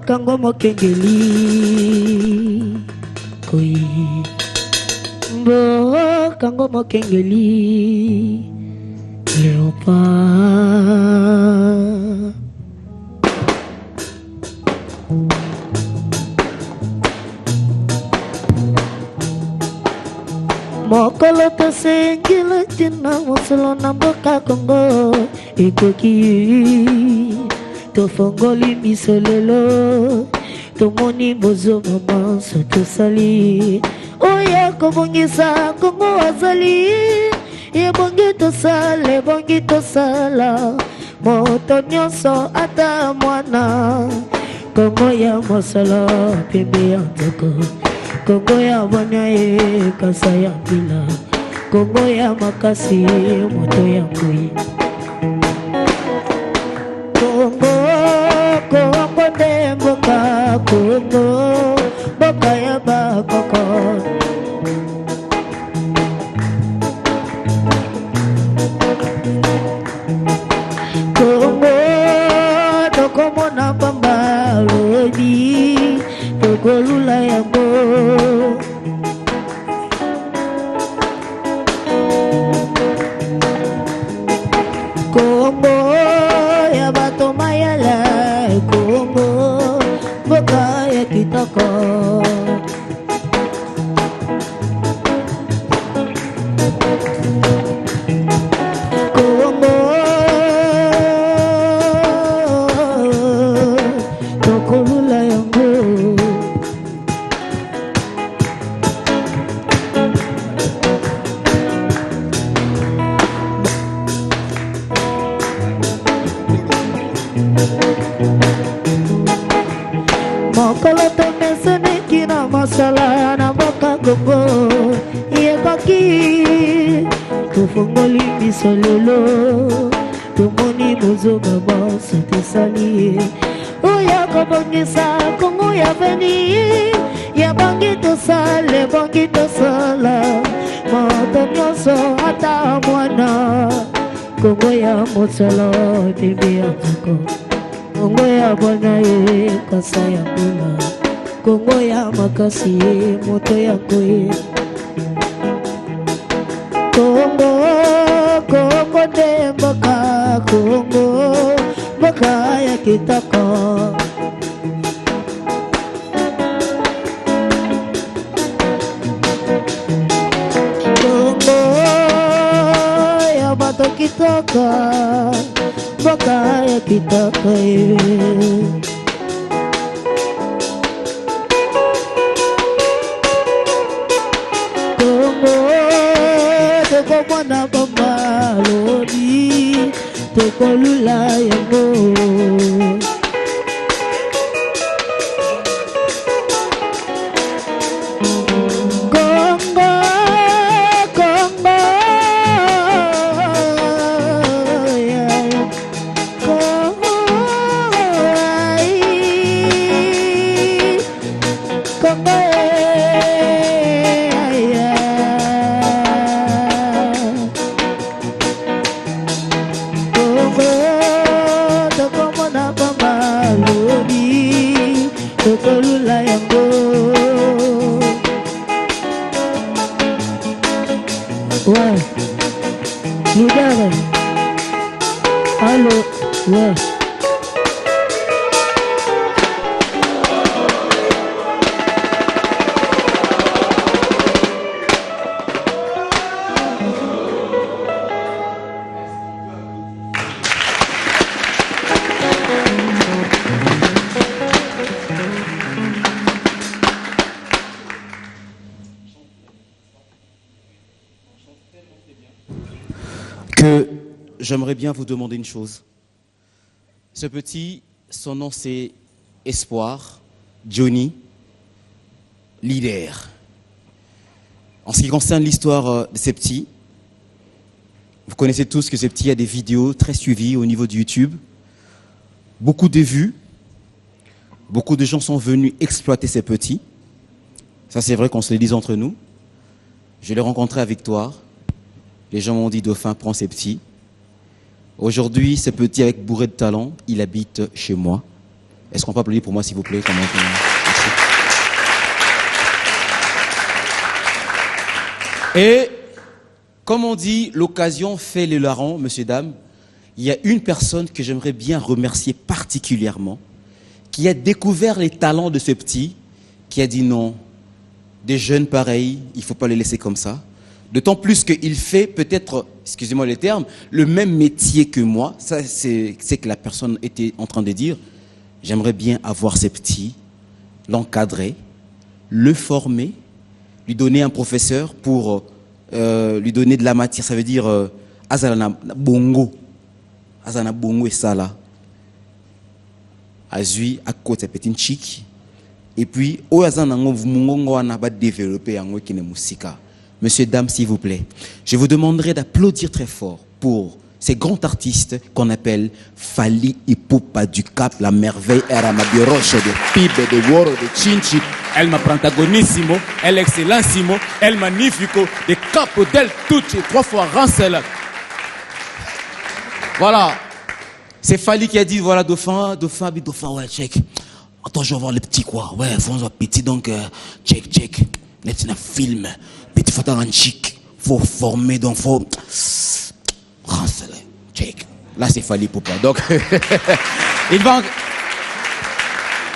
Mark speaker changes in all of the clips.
Speaker 1: kango mokengeli koi mbo kango mokengeli léopard mokolo tosengela tina mosolo na mboka Kongo ekoki tofongoli miso lelo tomoni bozoma manso tosali oya kobongisa Kongo azali ebongi tosala moto nyonso ata mwana Kongo ya mosolo pembe ya ndoko Kongo ya banya ye kasa ya bila Kongo ya makasi moto ya ngui Kongo de mboka Kongo mboka ya bakoko Kongo tokomona pamba lobi tokolula yango Kongo ya bato mayala Kongo mboka ya kitoko Kongo tokolula yango mokolo tomeseneki na masala na mboka Kongo yebaki tofongoli miso lelo tomoni bozoma manso tosali oya kobongisa Kongo ya veni yabongi tosala moto nyonso ata mwana Kongo ya mosolo pembe ya ndoko Kongo ya bwana ye kasa ya mbula Kongo ya makasi moto ya ngui Kongo de mboka Kongo mboka ya kitoko Kongo ya bato kitoko mboka ya kitoko Kongo tokomona bomba lodi tokolula yango Ouais, leader. Allô, ouais.
Speaker 2: Que j'aimerais bien vous demander une chose. Ce petit, son nom c'est Espoir, Johnny, leader. En ce qui concerne l'histoire de ces petits, vous connaissez tous que ces petits a des vidéos très suivies au niveau de YouTube. Beaucoup de vues. Beaucoup de gens sont venus exploiter ces petits. Ça c'est vrai qu'on se le dise entre nous. Je l'ai rencontré à Victoire. Les gens m'ont dit, Dauphin, prends ces petits. Aujourd'hui, ce petit avec bourré de talent, il habite chez moi. Est-ce qu'on peut applaudir pour moi, s'il vous plaît? Merci. Et, comme on dit, l'occasion fait le larron, monsieur, dame. Il y a une personne que j'aimerais bien remercier particulièrement, qui a découvert les talents de ce petit, qui a dit non, des jeunes pareils, il ne faut pas les laisser comme ça. D'autant plus qu'il fait peut-être, excusez-moi les termes, le même métier que moi. Ça, c'est que la personne était en train de dire, j'aimerais bien avoir ces petits, l'encadrer, le former, lui donner un professeur pour lui donner de la matière. Ça veut dire azana bongo, azana bongo et ça là. Azui à côté petit chic. Et puis au azana ngongo wana ba développer yango qui ne musika. Messieurs, dames, s'il vous plaît, je vous demanderai d'applaudir très fort pour ces grands artistes qu'on appelle Fally Ipupa du Cap, la merveille, era Mabirosho, de Pibe, de Woro, de Chinchi, El Protagonissimo, El Excellentissimo, El Magnifico, de Capo del Tucci, 3 fois Rancel. Voilà. C'est Fally qui a dit, voilà, dauphin, ouais, check. Attends, je vais voir les petits, quoi. Ouais, François Petit, donc, check. Net un film. Petit faut un chic. Faut former, donc, faut. Rancel. Check. Là, c'est Fally Ipupa. Donc, il va.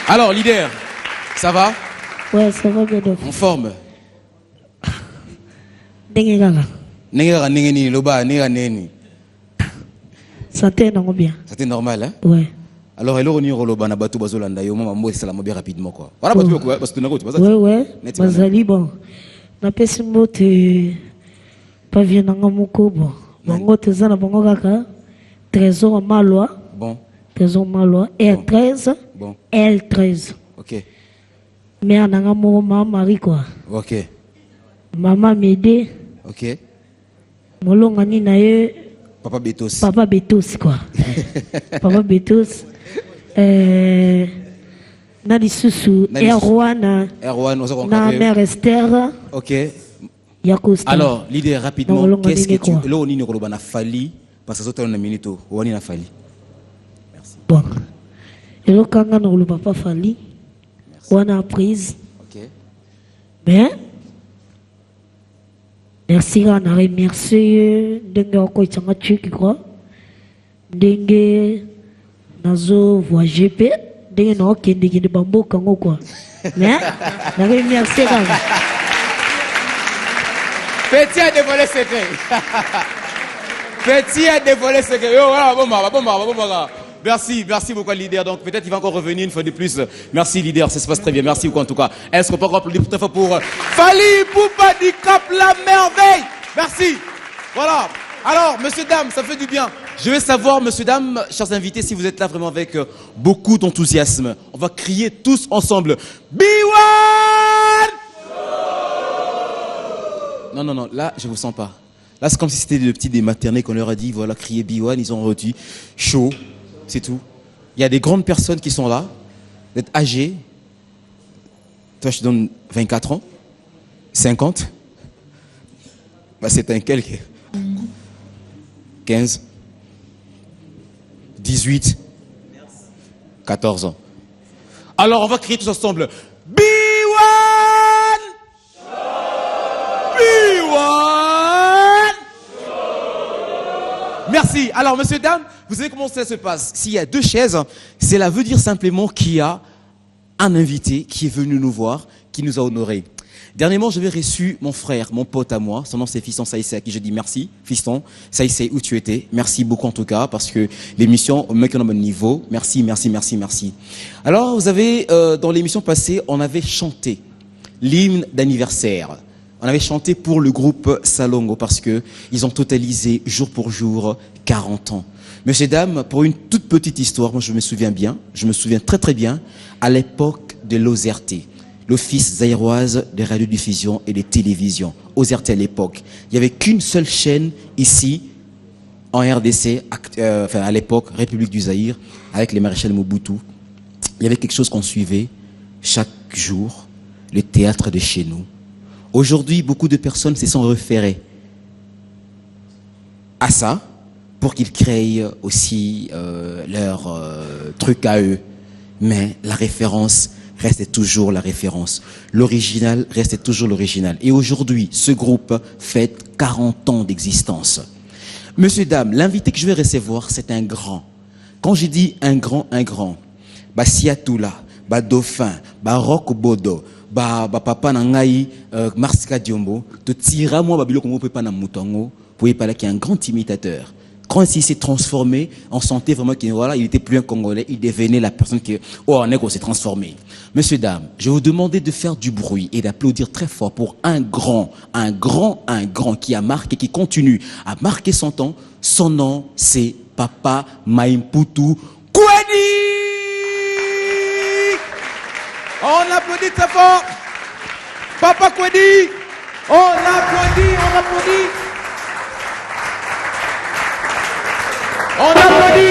Speaker 2: Alors, leader, ça va?
Speaker 1: Ouais, ça va bien.
Speaker 2: En forme?
Speaker 1: Santé, non, bien.
Speaker 2: C'était normal, hein?
Speaker 1: Ouais.
Speaker 2: Alors, elle est au Loba, Nabatou Bazolanda, et au moment où ça l'a bien rapidement, quoi. Voilà, parce que tu
Speaker 1: ouais, ouais. Bazali, bon. Na pesi mbote pavien nanga moko bon. Bango teza na bango kaka. Trésor Malwa.
Speaker 2: Bon.
Speaker 1: Trésor Malwa. R13.
Speaker 2: Bon.
Speaker 1: L13.
Speaker 2: Ok.
Speaker 1: Mère nanga moko maman Marie, quoi.
Speaker 2: Ok.
Speaker 1: Maman Médé.
Speaker 2: Ok.
Speaker 1: Molonga ni na ye.
Speaker 2: Papa Betos.
Speaker 1: Papa Betos, quoi. Papa Betos. Nadi Susu. Erwan. Na mère Esther.
Speaker 2: Ok.
Speaker 1: Yakosta.
Speaker 2: Alors, leader, rapidement, qu'est-ce que tu... Là, on a Fally, parce que c'est une minute, on a Fally. Merci.
Speaker 1: Bon. Et là, quand on a papa Fally, on a prise.
Speaker 2: Ok.
Speaker 1: Mais, merci, on a remercié, dengue encore itanga tchiki quoi, dengue nazo voix GP, dengue na okende kende bambo kango quoi. Mais, on a remercié quand même.
Speaker 2: Petit a dévoilé secret. Petit a dévoilé secret. Oh, voilà, bon. Merci beaucoup, leader. Donc, peut-être il va encore revenir une fois de plus. Merci, leader. Ça se passe très bien. Merci beaucoup, en tout cas. Est-ce qu'on peut encore applaudir très fort pour Fally Ipupa du Cap, la merveille? Merci. Voilà. Alors, monsieur, dame, ça fait du bien. Je vais savoir, monsieur, dame, chers invités, si vous êtes là vraiment avec beaucoup d'enthousiasme. On va crier tous ensemble. B1! Non, là, je vous sens pas. Là, c'est comme si c'était des petits des maternés qu'on leur a dit, voilà, crier B1, ils ont reçu chaud, c'est tout. Il y a des grandes personnes qui sont là, d'être âgées. Toi, je te donne 24 ans, 50. Bah, c'est un quelque. 15, 18, 14 ans. Alors, on va crier tous ensemble. B1! Merci. Alors, monsieur, dame, vous savez comment ça se passe? S'il y a 2 chaises, cela veut dire simplement qu'il y a un invité qui est venu nous voir, qui nous a honorés. Dernièrement, j'avais reçu mon frère, mon pote à moi. Son nom, c'est Fiston Saïssé, à qui je dis merci. Fiston Saïssé, où tu étais? Merci beaucoup, en tout cas, parce que l'émission, au mec, on a bon niveau. Merci. Alors, vous avez, dans l'émission passée, on avait chanté l'hymne d'anniversaire. On avait chanté pour le groupe Salongo parce que ils ont totalisé jour pour jour 40 ans. Messieurs, dames, pour une toute petite histoire, moi je me souviens très très bien, à l'époque de l'OZRT, l'Office zaïroise de radiodiffusion et de télévision, OZRT à l'époque. Il n'y avait qu'une seule chaîne ici, en RDC, à l'époque, République du Zaïre, avec les maréchals Mobutu. Il y avait quelque chose qu'on suivait chaque jour, le théâtre de chez nous. Aujourd'hui, beaucoup de personnes se sont référées à ça pour qu'ils créent aussi leur truc à eux. mais la référence restait toujours la référence. L'original restait toujours l'original. Et aujourd'hui, ce groupe fête 40 ans d'existence. Monsieur, dame, l'invité que je vais recevoir, c'est un grand. Quand j'ai dit un grand, bah Siatoula, bah Dauphin, bah Rock Bodo, bah Papa Nangaï, Marsika Diombo, te tira moi babilo comme on peut pas na moutongo, pour y parler qu'il y a un grand imitateur. Quand il s'est transformé, on sentait vraiment qu'il voilà, il était plus un Congolais, il devenait la personne qui, oh, on est qu'on s'est transformé. Monsieur, dame, je vais vous demander de faire du bruit et d'applaudir très fort pour un grand qui a marqué, qui continue à marquer son temps. Son nom, c'est Papa Maïmpoutou Kouedi. On applaudit très fort. Papa Kouedi. On applaudit. On applaudit.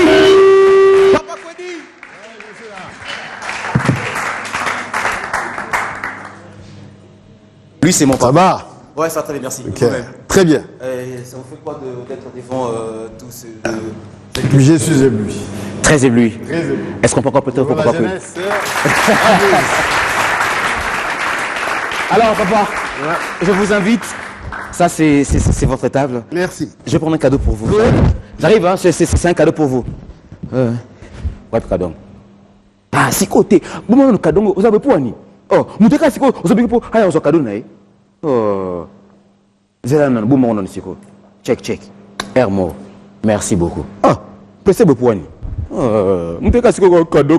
Speaker 2: Papa Kouedi. Lui, c'est mon papa.
Speaker 3: Ça va?
Speaker 2: Ouais, ça va très bien, merci.
Speaker 3: Okay. Très bien.
Speaker 2: Ça vous fait quoi d'être devant tous ces...
Speaker 3: Je suis ébloui.
Speaker 2: Très ébloui.
Speaker 3: Très ébloui.
Speaker 2: Est-ce qu'on peut encore peut-être pourquoi peu Alors, papa, je vous invite. Ça, c'est votre table.
Speaker 3: Merci.
Speaker 2: Je vais prendre un cadeau pour vous. J'arrive, hein, c'est un cadeau pour vous. Ouais, cadeau. Ah, si côté. Bon, le cadeau, vous avez pour Annie. Oh, vous avez pour ah, vous avez cadeau, naï. Oh. Zélanan, bon, mon nom, check. Hermo. Merci beaucoup. Ah, pressez beaucoup, Annie. Oh, cadeau.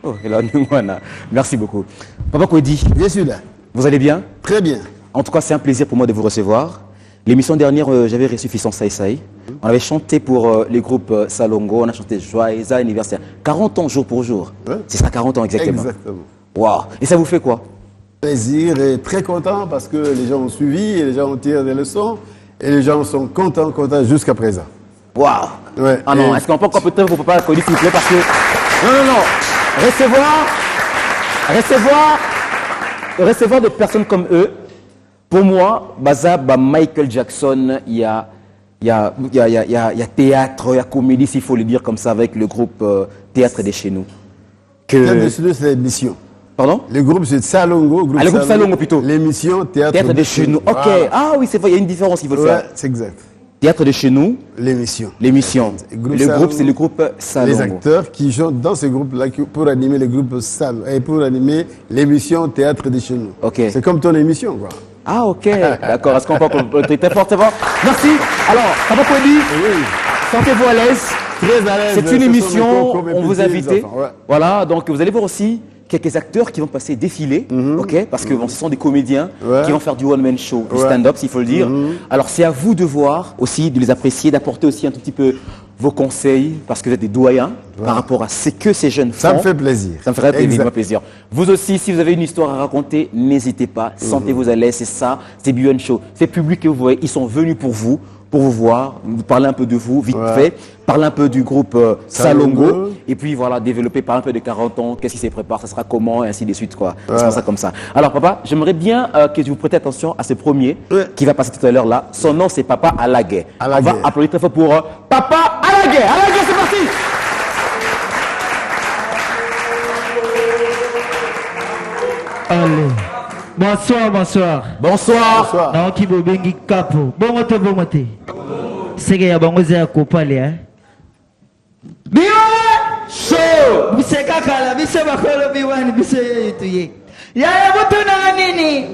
Speaker 2: Oh, merci beaucoup. Papa Kouedi.
Speaker 3: Je suis là.
Speaker 2: Vous allez bien?
Speaker 3: Très bien.
Speaker 2: En tout cas, c'est un plaisir pour moi de vous recevoir. L'émission dernière, j'avais reçu Fisson Saïsaï. On avait chanté pour les groupes Salongo, on a chanté Joyeux anniversaire. 40 ans jour pour jour. Ouais. C'est ça, 40 ans exactement.
Speaker 3: Exactement.
Speaker 2: Waouh. Et ça vous fait quoi?
Speaker 3: Plaisir et très content parce que les gens ont suivi et les gens ont tiré des leçons et les gens sont contents jusqu'à présent.
Speaker 2: Waouh.
Speaker 3: Ouais.
Speaker 2: Ah non, est-ce qu'on peut encore peut-être pour Papa Kouedi, s'il vous plaît, parce que... Non. Recevoir des personnes comme eux, pour moi, Michael Jackson, il y a théâtre, il y a comédie, s'il faut le dire comme ça, avec le groupe Théâtre de chez nous.
Speaker 3: Théâtre de chez nous, c'est l'émission.
Speaker 2: Pardon?
Speaker 3: Le groupe, c'est Salongo.
Speaker 2: Le groupe Salongo plutôt.
Speaker 3: L'émission Théâtre
Speaker 2: de chez nous. Ok. Voilà. Ah oui, c'est vrai, il y a une différence, il faut le faire.
Speaker 3: C'est exact.
Speaker 2: Théâtre de chez nous.
Speaker 3: L'émission.
Speaker 2: Le groupe, c'est le groupe Salongo.
Speaker 3: Les acteurs qui chantent dans ce groupe-là pour animer le groupe Salongo et pour animer l'émission Théâtre de chez nous.
Speaker 2: Ok.
Speaker 3: C'est comme ton émission, quoi.
Speaker 2: Ah, ok. D'accord. Est-ce qu'on peut très fortement? Merci. Alors, Papa Kouedi, sentez-vous à l'aise.
Speaker 3: Très à l'aise.
Speaker 2: C'est une émission, on vous a invité.
Speaker 3: Ouais.
Speaker 2: Voilà, donc vous allez voir aussi quelques acteurs qui vont passer défiler, ok, parce que bon, ce sont des comédiens qui vont faire du one-man show, du stand-up, s'il faut le dire. Alors c'est à vous de voir aussi, de les apprécier, d'apporter aussi un tout petit peu vos conseils, parce que vous êtes des doyens par rapport à ce que ces jeunes font.
Speaker 3: Ça me fait plaisir.
Speaker 2: Ça me ferait évidemment plaisir. Vous aussi, si vous avez une histoire à raconter, n'hésitez pas, sentez-vous à l'aise, c'est ça, c'est du one show. Ces publics que vous voyez, ils sont venus pour vous voir, vous parler un peu de vous, vite fait, parler un peu du groupe Salongo, et puis voilà, développer par un peu de 40 ans, qu'est-ce qui se prépare, ça sera comment, et ainsi de suite, quoi. C'est ça comme ça. Alors, papa, j'aimerais bien que vous prêtiez attention à ce premier qui va passer tout à l'heure là. Son nom, c'est Papa Alagué. On va applaudir très fort pour Papa Alagué. Alagué, c'est parti!
Speaker 1: Allez. Bonsoir.
Speaker 2: Bonsoir.
Speaker 1: Qui bobengi kapo. Bon mote. C'est que ya bango za kopale hein. Biwa! Show! Bise kakala, bise bakolo biwani, bise tuye. Ya butuna nini?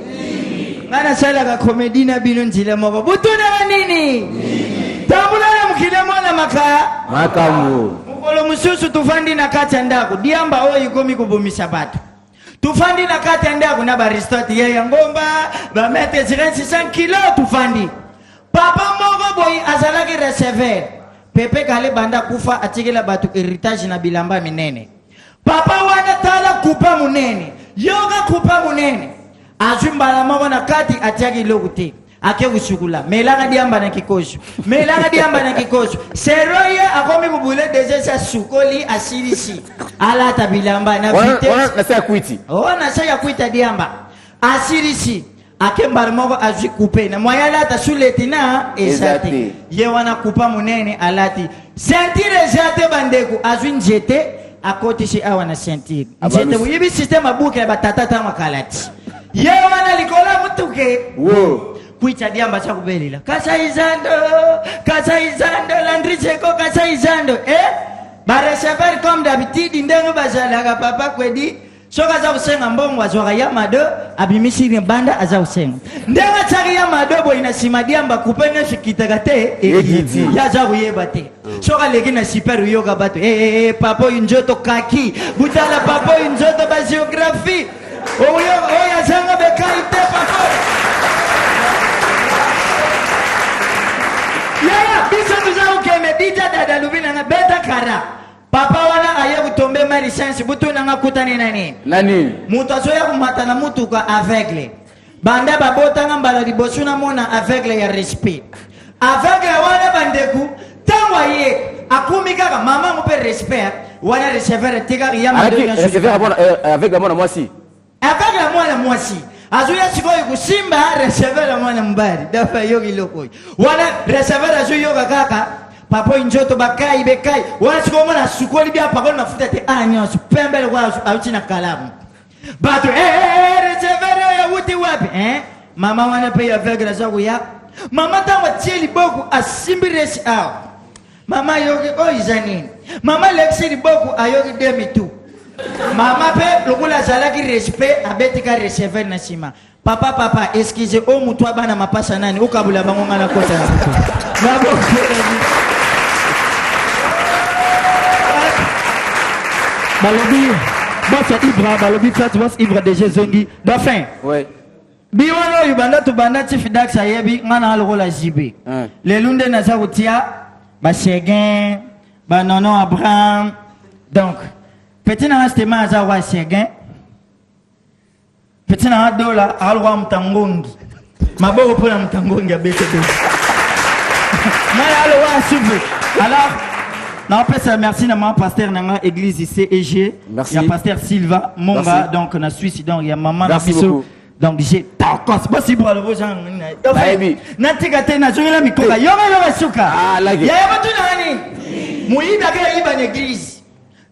Speaker 1: Ngana sala ka comedy na bino njila moko. Butuna nini? Tambula na mukile mwana makaya.
Speaker 2: Makamu.
Speaker 1: Mukolo mususu tufandi na kati ndako. Diamba oyo ikomi kubumisa batu. Tufandi na kati ndako na baristoti ya ngomba, ba mete 600 kilo tufandi. Papa moko boy azalaki recevoir. Pepe kale banda kufa atikela batu heritage na bilamba minene. Papa wana tala kupa munene. Yoga kupa munene. Azumbala moko na kati atiaki lokuti. Ake usukula. Melanga diamba na kikosho. Seroye akomi kubule deje sukoli asirisi. Ala tabilamba na vite.
Speaker 2: Na sa kuiti.
Speaker 1: Na sa kuita diamba. Asirisi. Akembar moko aji couper na moyala ta suletina ezate. Ye wana kupa munene alati. Sentire jate bandeku azu njete
Speaker 4: à côté chez Awana Sentir. J'étais oui, le système à boucle, batata makalati. Yewana likola mutuke.
Speaker 2: Wow.
Speaker 4: Kuita diamba cha kubelila. Kasa izando, Landry Cheko, kasa izando. Bare sefer comme d'habitude, ndengo bazalaga papa kwedi. Soka za usenga mbongo azwaka yamado abimisi ni banda aza usenga ndenga tsari yamado bo inasima diamba kupenya shikitaga te
Speaker 2: Egiti.
Speaker 4: ya za kuyeba te soka leki na super yoga bato papo injoto kaki butala papo injoto ba geographie oya zanga bekai te papo ya bisa tuza ukeme dija dada lubina na beta kara papa wana aye kutombe ma licence butu nanga kutani nani mutu azoya kumata na mutu ka aveugle banda babota nga mbala liboso na mona aveugle ya respect aveugle wana bandeku tangwa ye akumi kaka mama mupe respect wana recevoir tika ya madonna
Speaker 2: avec la mona mwasi
Speaker 4: avec la mwana mwasi azuya sikoyi kusimba recevoir la mwana mbari dafa yogi lokoi wana recevoir azuyo kaka papa injoto bakai bekai wana sikomo na sukoli bia pakolo na futa te anyansu pembele kwa auti na kalamu bato recevere ya wuti wapi mama wana pe ya vegra zaku ya mama tawa tieli boku asimbi resi ao mama yogi izanini mama lexi boku ayogi demi tu mama pe lokula zalaki respect abetika recevere na sima papa excuse o mutu abana mapasa nani ukabula bango ngana kota na boku Balobi, boss Ibra, Balobi fat boss Ibra de Jésus Dauphin.
Speaker 2: Ouais.
Speaker 4: Biwano yubanda tu banda tifidak sayebi ngana aloko la jibe. Le lunde na zarutia ba Séguin, ba nono Abraham. Donc, petit na stema za wa Séguin. Petit na dola alwa mtangongi. Maboko pona mtangongi abete do. Na alwa subu. Alors non, merci à mon pasteur dans l'église ici EG.
Speaker 2: Merci.
Speaker 4: Il y a pasteur Silva Monga,
Speaker 2: merci.
Speaker 4: Donc on a Suisse, donc il y a maman.
Speaker 2: Merci beaucoup.
Speaker 4: Donc j'ai c'est possible pour le beau gens. Natigate na joie la mikoka. Yoma suka.
Speaker 2: Ah là.
Speaker 4: Il y a pas tout nani. Muiba ka iba na église.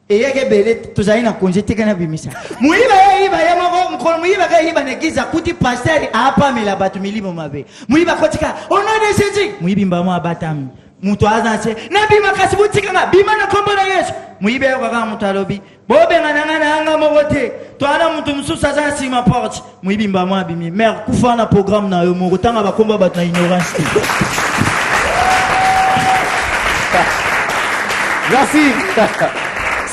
Speaker 4: Et yake belé tuzali na congé tekana bimisa. Muiba ya moko mkono muiba ka iba na église akuti pasteur hapa mela batu milimo mabe. Muiba kotika. Ona de sisi. Muibi mbamo abatami. Mutu azanse na bima kasibutika nga bima na kombo na Yesu muibe kwa mutu alobi bobe ngana anga mogote twana mutu mususa zansi ma porte muibi mbamo abimi mère kufa na programme na yo mugutanga bakomba bat na ignorance.
Speaker 2: Merci.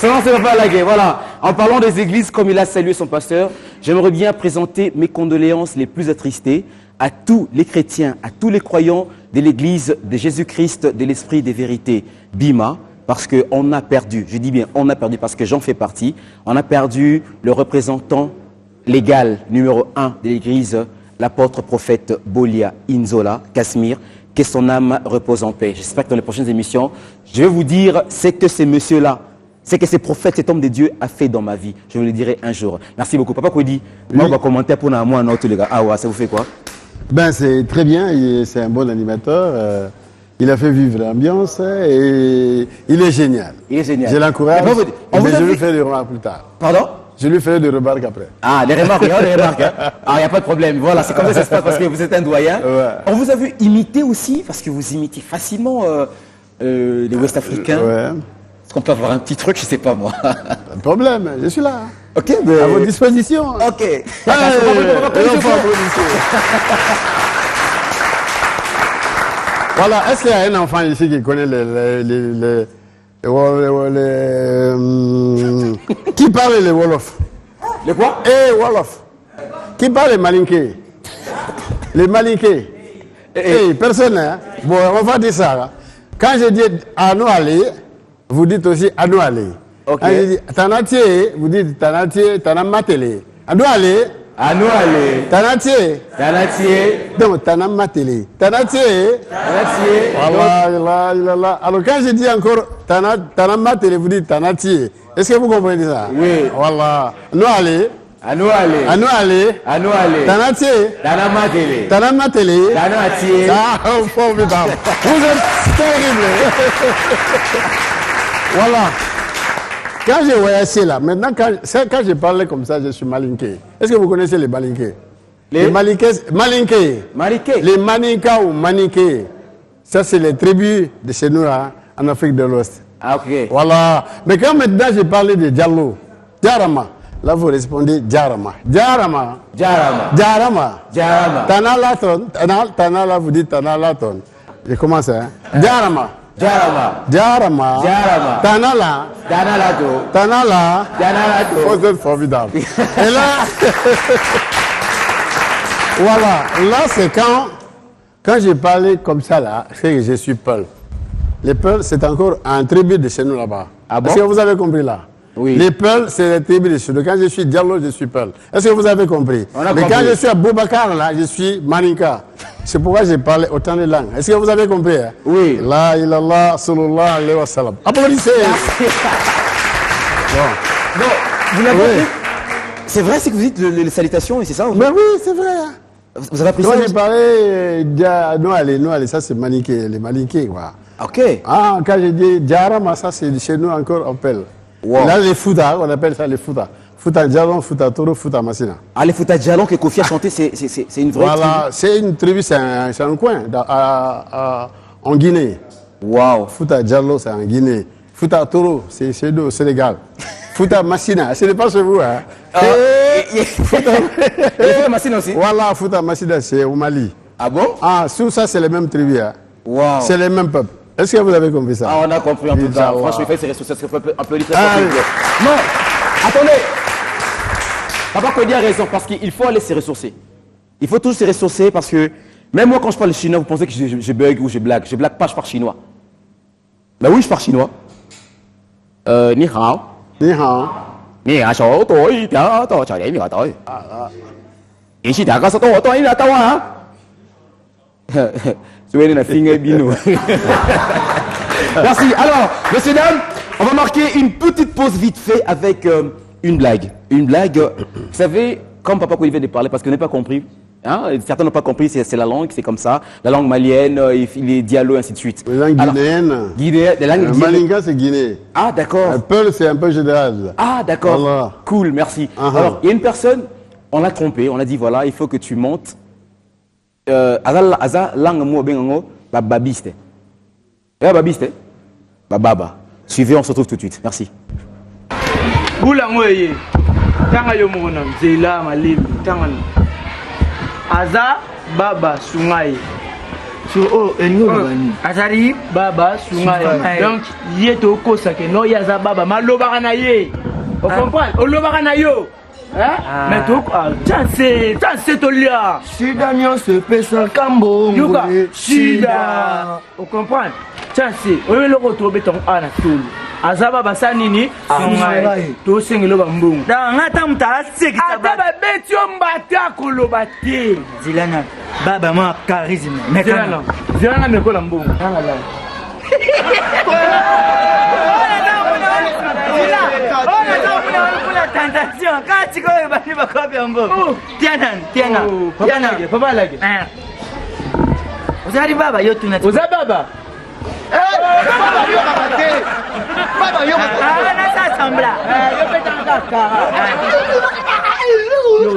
Speaker 2: Selon c'est pas la guerre. Voilà. En parlant des églises, comme il a salué son pasteur, j'aimerais bien présenter mes condoléances les plus attristées à tous les chrétiens, à tous les croyants de l'église de Jésus-Christ, de l'Esprit des vérités, Bima, parce qu'on a perdu, je dis bien on a perdu parce que j'en fais partie, on a perdu le représentant légal numéro 1 de l'église, l'apôtre prophète Bolia Inzola, Casimir, que son âme repose en paix. J'espère que dans les prochaines émissions, je vais vous dire ce que ces messieurs-là, c'est que ces prophètes, cet homme de Dieu a fait dans ma vie. Je vous le dirai un jour. Merci beaucoup. Papa Kouedi, moi, on va commenter pour moi, non, tous les gars. Ah ouais, ça vous fait quoi?
Speaker 3: Ben, c'est très bien, c'est un bon animateur. Il a fait vivre l'ambiance et il est génial.
Speaker 2: Il est génial.
Speaker 3: Je l'encourage, mais je lui fais des remarques plus tard.
Speaker 2: Pardon?
Speaker 3: Je lui ferai des remarques après.
Speaker 2: Ah, des remarques, il y a des remarques. Hein. Ah, il n'y a pas de problème. Voilà, c'est comme ça que ça se passe parce que vous êtes un doyen.
Speaker 3: Ouais.
Speaker 2: On vous a vu imiter aussi, parce que vous imitez facilement les Ouest-Africains.
Speaker 3: Ouais.
Speaker 2: Est-ce qu'on peut avoir un petit truc? Je ne sais pas moi.
Speaker 3: Pas de problème, je suis là.
Speaker 2: Ok, mais...
Speaker 3: À votre disposition.
Speaker 2: Ok.
Speaker 3: Voilà, est-ce qu'il y a un enfant ici qui connaît qui parle les Wolof?
Speaker 2: Les quoi?
Speaker 3: Wolof. Qui parle les Malinké? Les Malinké. Personne, hein? Bon, on va dire ça. Hein? Quand je dis Anouali, vous dites aussi Anouali.
Speaker 2: Ok.
Speaker 3: Quand je dis Tanatié, vous dites Tanatié, Tanamatele. Anouali.
Speaker 2: Anouali.
Speaker 3: Tanatié.
Speaker 2: Tanatié.
Speaker 3: Donc, Tanamatele. Tanatié.
Speaker 2: Tanatié.
Speaker 3: Voilà. Alors, quand je dis encore Tanamatele, vous dites Tanatié. Est-ce que vous comprenez ça?
Speaker 2: Oui.
Speaker 3: Voilà. Anouali.
Speaker 2: Anouali.
Speaker 3: Anouali.
Speaker 2: Anouali.
Speaker 3: Tanatié.
Speaker 2: Tanamatele.
Speaker 3: Tanamatele.
Speaker 2: Tanatié.
Speaker 3: Ah, formidable. Vous êtes terrible. Voilà. Quand j'ai voyagé là, maintenant, quand je parlais comme ça, je suis malinké. Est-ce que vous connaissez les malinqués? Les malinqués.
Speaker 2: Malinké.
Speaker 3: Les maninkas ou maninqués. Ça, c'est les tribus de chez nous, là, en Afrique de l'Ouest.
Speaker 2: Ah, ok.
Speaker 3: Voilà. Mais quand maintenant j'ai parlé de Diallo, Djarama, là vous répondez Djarama. Djarama.
Speaker 2: Djarama.
Speaker 3: Djarama.
Speaker 2: Djarama.
Speaker 3: Tanalaton. Tanala, vous dites Tanalaton. Je commence, hein. Djarama.
Speaker 2: Djarama.
Speaker 3: Djarama.
Speaker 2: Djarama.
Speaker 3: Tanala.
Speaker 2: Danalato.
Speaker 3: Tanala.
Speaker 2: Danalato.
Speaker 3: Oh, c'est formidable. Et là, voilà. Là, c'est quand j'ai parlé comme ça, là, c'est que je suis Peul. Les Peuls, c'est encore un tribu de chez nous là-bas.
Speaker 2: Ah bon?
Speaker 3: Est-ce que vous avez compris là?
Speaker 2: Oui.
Speaker 3: Les Peuls, c'est les tribus de chez nous. Quand je suis Diallo, je suis Peul. Est-ce que vous avez compris?
Speaker 2: On a
Speaker 3: Mais
Speaker 2: compris.
Speaker 3: quand je suis à Boubacar, là, je suis Maninka. C'est pourquoi j'ai parlé autant de langues. Est-ce que vous avez compris? Hein?
Speaker 2: Oui.
Speaker 3: La ilallah, sallallahu alayhi wa sallam. Applaudissez. Bon.
Speaker 2: Non, vous l'avez
Speaker 3: Oui.
Speaker 2: compris? C'est vrai, c'est que vous dites les salutations et c'est ça?
Speaker 3: Mais oui, c'est vrai. Hein.
Speaker 2: Vous avez appris
Speaker 3: Quand
Speaker 2: ça?
Speaker 3: j'ai parlé, nous allez, ça c'est Maninké, les Maninké, quoi.
Speaker 2: Ok.
Speaker 3: Ah, quand j'ai dit Djarama, ça c'est chez nous encore on appelle.
Speaker 2: Wow.
Speaker 3: Là, les Fouta, on appelle ça les Fouta. Fouta Djaron, Fouta Toro, Fouta Massina.
Speaker 2: Ah, les Fouta Djalon que Kofi a chanté, c'est une vraie
Speaker 3: Voilà, c'est une tribu, c'est un coin en Guinée.
Speaker 2: tribu. Waouh.
Speaker 3: Fouta Djalo, c'est en Guinée. Fouta Toro, c'est chez nous au Sénégal. Fouta Massina, ce n'est pas chez vous. Hein.
Speaker 2: Et Fouta Massina aussi?
Speaker 3: Voilà, Fouta Massina, c'est au Mali.
Speaker 2: Ah bon?
Speaker 3: Ah, sous ça, c'est les mêmes tribus. Hein.
Speaker 2: Waouh.
Speaker 3: C'est les mêmes peuples. Est-ce que vous avez compris ça?
Speaker 2: Ah, on a compris en tout cas.
Speaker 3: Inch'Allah.
Speaker 2: Franchement, il fallait se ressourcer. Ça serait applaudir très
Speaker 3: Ah,
Speaker 2: fort. s'il vous
Speaker 3: oui.
Speaker 2: plaît. Non, attendez. Papa Cody a raison parce qu'il faut aller se ressourcer. Il faut toujours se ressourcer parce que même moi, quand je parle chinois, vous pensez que je bug ou je blague. Je blague pas, je parle chinois. Ben oui, je parle chinois. Ni hao.
Speaker 3: Ni hao.
Speaker 2: Ni hao, shou toi, tiao, toi, chao, ni hao, toi. Ici, t'as qu'à se toi, toi, il a toi, hein. Soyez la finger bino. Merci. Alors, messieurs, dames, on va marquer une petite pause vite fait avec une blague. Une blague, vous savez, comme Papa Cody vient de parler, parce qu'on n'a pas compris. Hein, certains n'ont pas compris, c'est la langue, c'est comme ça. La langue malienne, il est dialogue, ainsi de suite.
Speaker 3: Les langues guinéennes.
Speaker 2: Les langues guinéennes.
Speaker 3: Malinka, c'est Guinée.
Speaker 2: Ah, d'accord.
Speaker 3: Un Peul, c'est un peu général.
Speaker 2: Ah, d'accord.
Speaker 3: Voilà.
Speaker 2: Cool, merci.
Speaker 3: Uh-huh.
Speaker 2: Alors, il y a une personne, on l'a trompé, on a dit voilà, il faut que tu montes. Aza langue mo bengango babiste. Babiste. Baba. Suivez, on se retrouve tout de suite. Merci.
Speaker 5: Boulangoye, tanga yo mona nzela malim tanga aza baba sungai
Speaker 4: Oh,
Speaker 5: azari baba sungai donc yeto kosa ke no yaza baba maloba na ye o comprends o loba na yo hein mais to chance to lia
Speaker 4: Shida nyonso pesa kambo
Speaker 5: yoka shida o comprends chance o le ko to beton ana tulu azaba basanini sungai to sengelo bambungu
Speaker 4: da ngata mutala sekita
Speaker 5: ata babetio mbata koloba te
Speaker 4: zilana baba ma charisme mekana
Speaker 5: zilana mekola mbungu
Speaker 4: tentation quand tu connais pas les copies mbo tiana
Speaker 5: papa lage
Speaker 4: uzari baba yo tuna
Speaker 5: oza baba
Speaker 4: baba yo na sa sambla
Speaker 5: yo petanga kara yo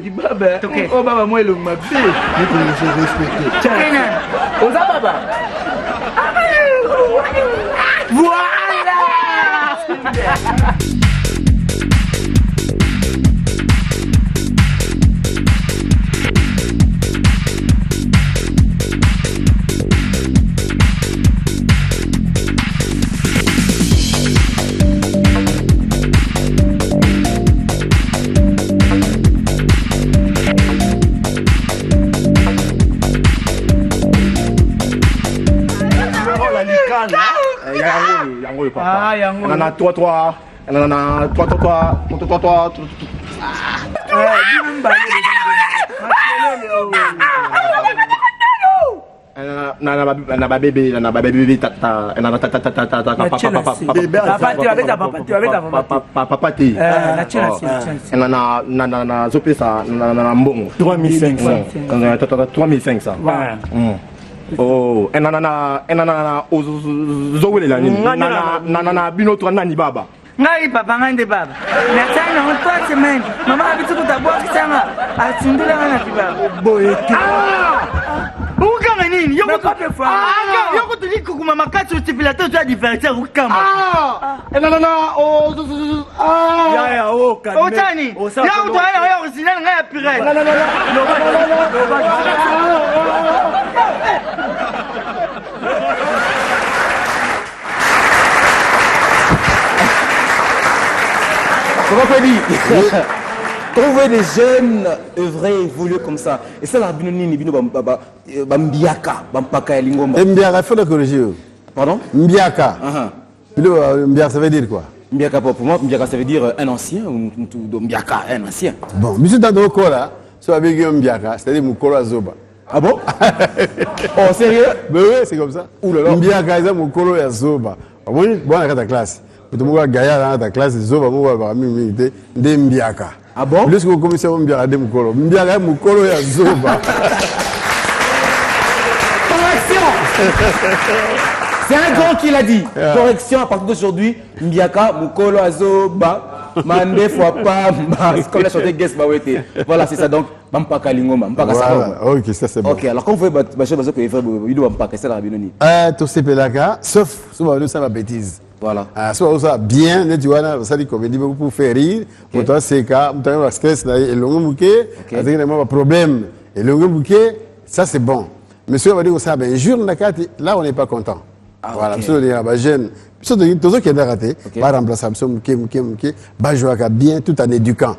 Speaker 5: si baba o baba mwelo mabe
Speaker 4: kenan
Speaker 5: oza baba voilà
Speaker 6: yango papa.
Speaker 5: Ah, yango.
Speaker 6: Nana 3 nana 3 nana baby tata nana tata papa te nana zopesa nana mbongo 3500 oh enana ozowelela nini nana bino to nani baba
Speaker 5: ngai papa ngai nde baba natana ngo 3 semaines mama abitu kutabwa kisanga atindela ngana kibaba boye ukanga nini yoko tuliko kuma makati utipilato tu divertir ukama ya kalme otani ya utaya ya usinana ngaya pirate
Speaker 2: Quand vous voyez des jeunes œuvrer, évoluer comme ça, et ça, la binoni, bino bambiaka, bampaka ya lingomba.
Speaker 3: Mbiaka, il faut le corriger.
Speaker 2: Pardon?
Speaker 3: Mbiaka. Mbiaka, ça veut dire quoi?
Speaker 2: Mbiaka, pour moi, Mbiaka, ça veut dire un ancien, ou Mbiaka, un ancien.
Speaker 3: Bon, monsieur Tandoko, là, ça va dire Mbiaka, c'est-à-dire Moukolo Azoba.
Speaker 2: Ah bon? Oh, sérieux?
Speaker 3: Ben oui, c'est comme ça. Mbiaka, c'est Moukolo Azoba. Bon, on a ta classe. Tu as Gaïa dans ta classe, Zoba, Mouba, de Mbiaka.
Speaker 2: Ah bon?
Speaker 3: Plus que vous commencez à Mbiaka de Moukolo. Mbiaka, Moukolo et Zoba.
Speaker 2: Correction! C'est un grand qui l'a dit. Correction, à partir d'aujourd'hui, Mbiaka, Moukolo, Azoba. Mande fois pas, comme la chanté Guess Bawete. Voilà, c'est ça donc. Bampaka Lingoma, Bampaka Saroma.
Speaker 3: Ok, ça c'est bon.
Speaker 2: Ok, alors quand vous voyez Bachar Bazo que il doit Bampaka, c'est la binoni.
Speaker 3: Tout c'est pelaka, sauf souvent ça va bêtise.
Speaker 2: Voilà.
Speaker 3: Soit ça bien, tu vois, ça dit comédie pour faire rire. Pour toi c'est cas, tu as stress là et longue bouquet, avec un problème et longue bouquet, ça c'est bon. Monsieur va dire que ça ben jour là on n'est pas content. Voilà, monsieur dire bah jeune, monsieur tout ce qui est raté, va remplacer monsieur va jouer bien tout en éduquant.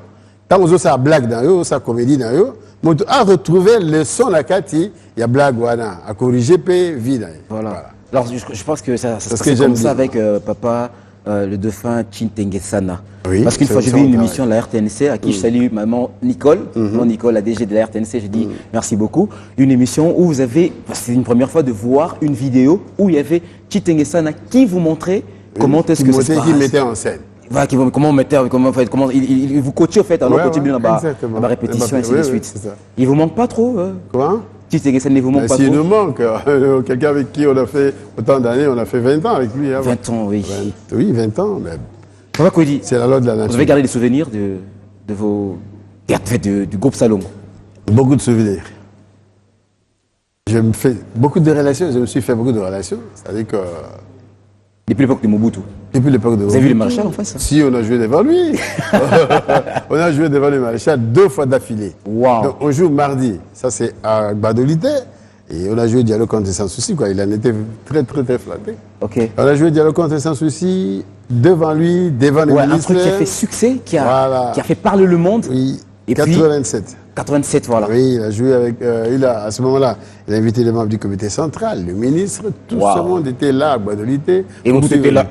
Speaker 3: Tant que ça blague dans eux, ça comédie dans eux, mais à retrouver le son la cati, il y a blague voilà, à corriger p vie.
Speaker 2: Voilà. Alors je pense que ça se passe comme ça avec papa le dauphin Chintengesana.
Speaker 3: Oui,
Speaker 2: parce qu'une fois j'ai vu une émission de la RTNC à qui je salue maman Nicole, non Nicole la DG de la RTNC, j'ai dit merci beaucoup. Une émission où vous avez, c'est une première fois de voir une vidéo où il y avait Chintengesana qui vous montrait comment est-ce que ça se passe.
Speaker 3: Qui mettait en scène.
Speaker 2: Voilà, comment il vous coachait au fait alors continue dans la répétition et ainsi de suite. Il vous manque pas trop
Speaker 3: Comment?
Speaker 2: Ça ne vous manque pas trop.
Speaker 3: S'il nous manque, quelqu'un avec qui on a fait autant d'années, on a fait 20 ans avec lui.
Speaker 2: 20 ans, oui.
Speaker 3: Oui, 20 ans.
Speaker 2: C'est
Speaker 3: la loi de la nature.
Speaker 2: Vous avez gardé des souvenirs de vos du groupe Salomon?
Speaker 3: Beaucoup de souvenirs. Je me fais beaucoup de relations, je me suis fait beaucoup de relations. C'est-à-dire que...
Speaker 2: Depuis l'époque de Mobutu.
Speaker 3: Depuis l'époque de Mobutu.
Speaker 2: Vous avez vu le maréchal en face?
Speaker 3: Si, on a joué devant lui. On a joué devant le maréchal 2 fois d'affilée.
Speaker 2: Wow.
Speaker 3: Donc, on joue mardi, ça c'est à Badolité. Et on a joué Dialogue contre sans souci, quoi. Il en était très, très, très flatté.
Speaker 2: Ok.
Speaker 3: On a joué Dialogue contre sans souci devant lui, devant les ministres.
Speaker 2: Un truc qui a fait succès, qui a fait parler le monde.
Speaker 3: Oui,
Speaker 2: et
Speaker 3: 87.
Speaker 2: Puis, 87, voilà.
Speaker 3: Oui, il a joué avec... à ce moment-là, il a invité les membres du comité central, le ministre, tout ce monde était là à Guadolité.
Speaker 2: Et vous étiez là.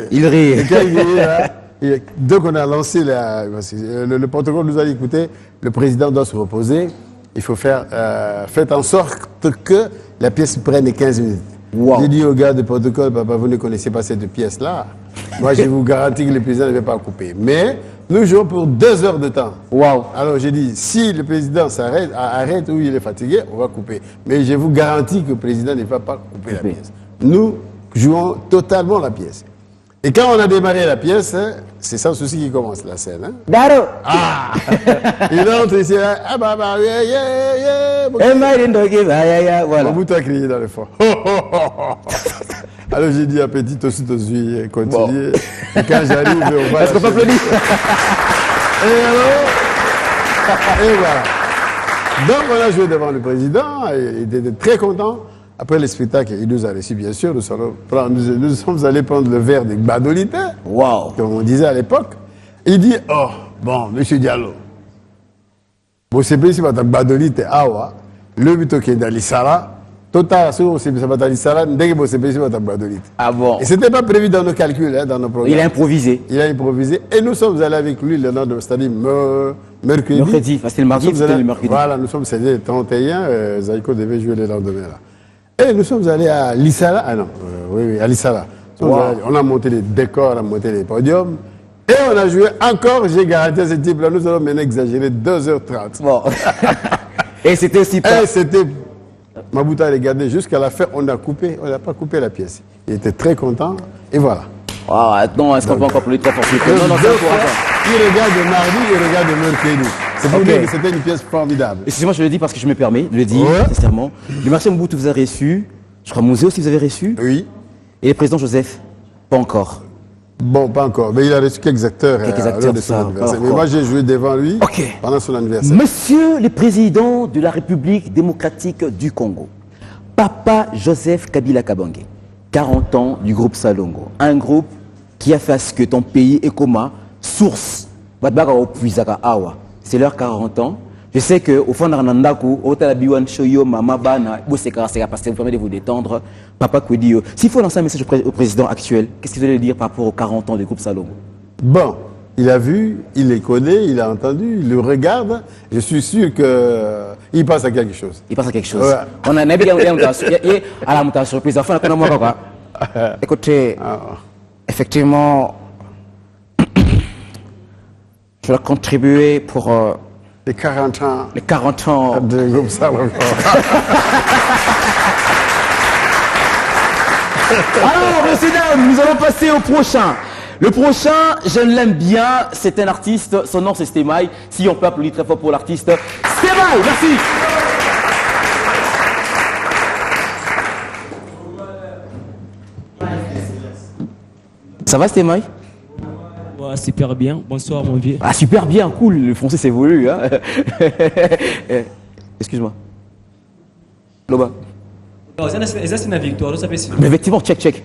Speaker 3: Il riait. Et quand il riait, donc on a lancé le protocole nous a dit, écoutez, le président doit se reposer, il faut faites en sorte que la pièce prenne 15 minutes. Wow. J'ai dit au gars du protocole, papa, vous ne connaissez pas cette pièce-là. Moi, je vous garantis que le président ne va pas couper. Mais nous jouons pour 2 heures de temps.
Speaker 2: Wow.
Speaker 3: Alors j'ai dit, si le président arrête ou il est fatigué, on va couper. Mais je vous garantis que le président ne va pas couper la pièce. Nous jouons totalement la pièce. Et quand on a démarré la pièce, c'est sans souci qui commence la scène. Hein?
Speaker 2: Daro.
Speaker 3: Ah. Il entre ici, ah bah bah, voilà. Mobutu a crié dans le fond. Alors j'ai dit à petit aussi, continuez. Bon. Et quand j'arrive, on va.
Speaker 2: Est-ce qu'on peut applaudir?
Speaker 3: Et voilà. Donc on a joué devant le président, et il était très content. Après le spectacle, il nous a reçus, bien sûr. Nous sommes allés prendre le verre de Badolité, comme on disait à l'époque. Il dit, oh, bon, monsieur Diallo, vous savez si vous avez Badolité, le but qui est dans l'Issara, total, si vous savez si vous avez l'Issara, dès que vous savez si vous avez Badolité.
Speaker 2: Ah bon?
Speaker 3: Et ce n'était pas prévu dans nos calculs, dans nos programmes.
Speaker 2: Il a improvisé.
Speaker 3: Il a improvisé. Et nous sommes allés avec lui le lendemain, c'est-à-dire mercredi.
Speaker 2: Mercredi, c'était le mardi, c'était le mercredi.
Speaker 3: Voilà, nous sommes allés le 31, Zaïko devait jouer le lendemain là. Et nous sommes allés à l'Issara, à l'Issara. On a monté les décors, on a monté les podiums. Et on a joué encore, j'ai garanti à ce type-là, nous allons maintenant exagérer 2h30.
Speaker 2: Bon. Et c'était aussi pas...
Speaker 3: Et c'était... Mobutu a regardé jusqu'à la fin, on n'a pas coupé la pièce. Il était très content, et voilà.
Speaker 2: Ah, attends, est-ce qu'on peut encore appeler très fort? Non, non, c'est encourageant.
Speaker 3: Il regarde de mardi, il regarde de mercredi. C'est pour dire que c'était une pièce formidable.
Speaker 2: Excusez-moi, je le dis parce que je me permets de le dire, sincèrement. Le marché Mobutu vous a reçu. Je crois Musée aussi vous avez reçu.
Speaker 3: Oui.
Speaker 2: Et le président Joseph, pas encore.
Speaker 3: Bon, pas encore. Mais il a reçu quelques acteurs, lors de son anniversaire. Mais moi, j'ai joué devant lui pendant son anniversaire.
Speaker 2: Monsieur le président de la République démocratique du Congo, Papa Joseph Kabila Kabange, 40 ans du groupe Salongo. Un groupe qui a fait à ce que ton pays est comme source. C'est leur 40 ans. Je sais qu'au fond de Ranandaku, au Talabiwan Shoyo, Mama Bana, parce que vous permet de vous détendre. Papa Koudio, s'il faut lancer un message au président actuel, qu'est-ce que vous allez dire par rapport aux 40 ans du groupe Salongo?
Speaker 3: Bon, il a vu, il les connaît, il a entendu, il le regarde. Je suis sûr qu'il passe à quelque chose.
Speaker 2: Il passe à quelque chose. Ouais. On a bien à la surprise. Enfin, écoutez, effectivement, je vais contribuer pour
Speaker 3: les 40 ans.
Speaker 2: Les 40 ans
Speaker 3: de groupe Salongo.
Speaker 2: Alors, messieurs, dames, nous allons passer au prochain. Le prochain, je l'aime bien, c'est un artiste, son nom c'est Stemai. Si on peut applaudir très fort pour l'artiste. Stemai, merci. Ça va Stemai?
Speaker 7: Ouais, super bien, bonsoir mon vieux.
Speaker 2: Ah super bien, cool, le français c'est voulu. Hein. Excuse-moi. Loba.
Speaker 7: C'est une victoire, ça fait.
Speaker 2: Mais effectivement, check.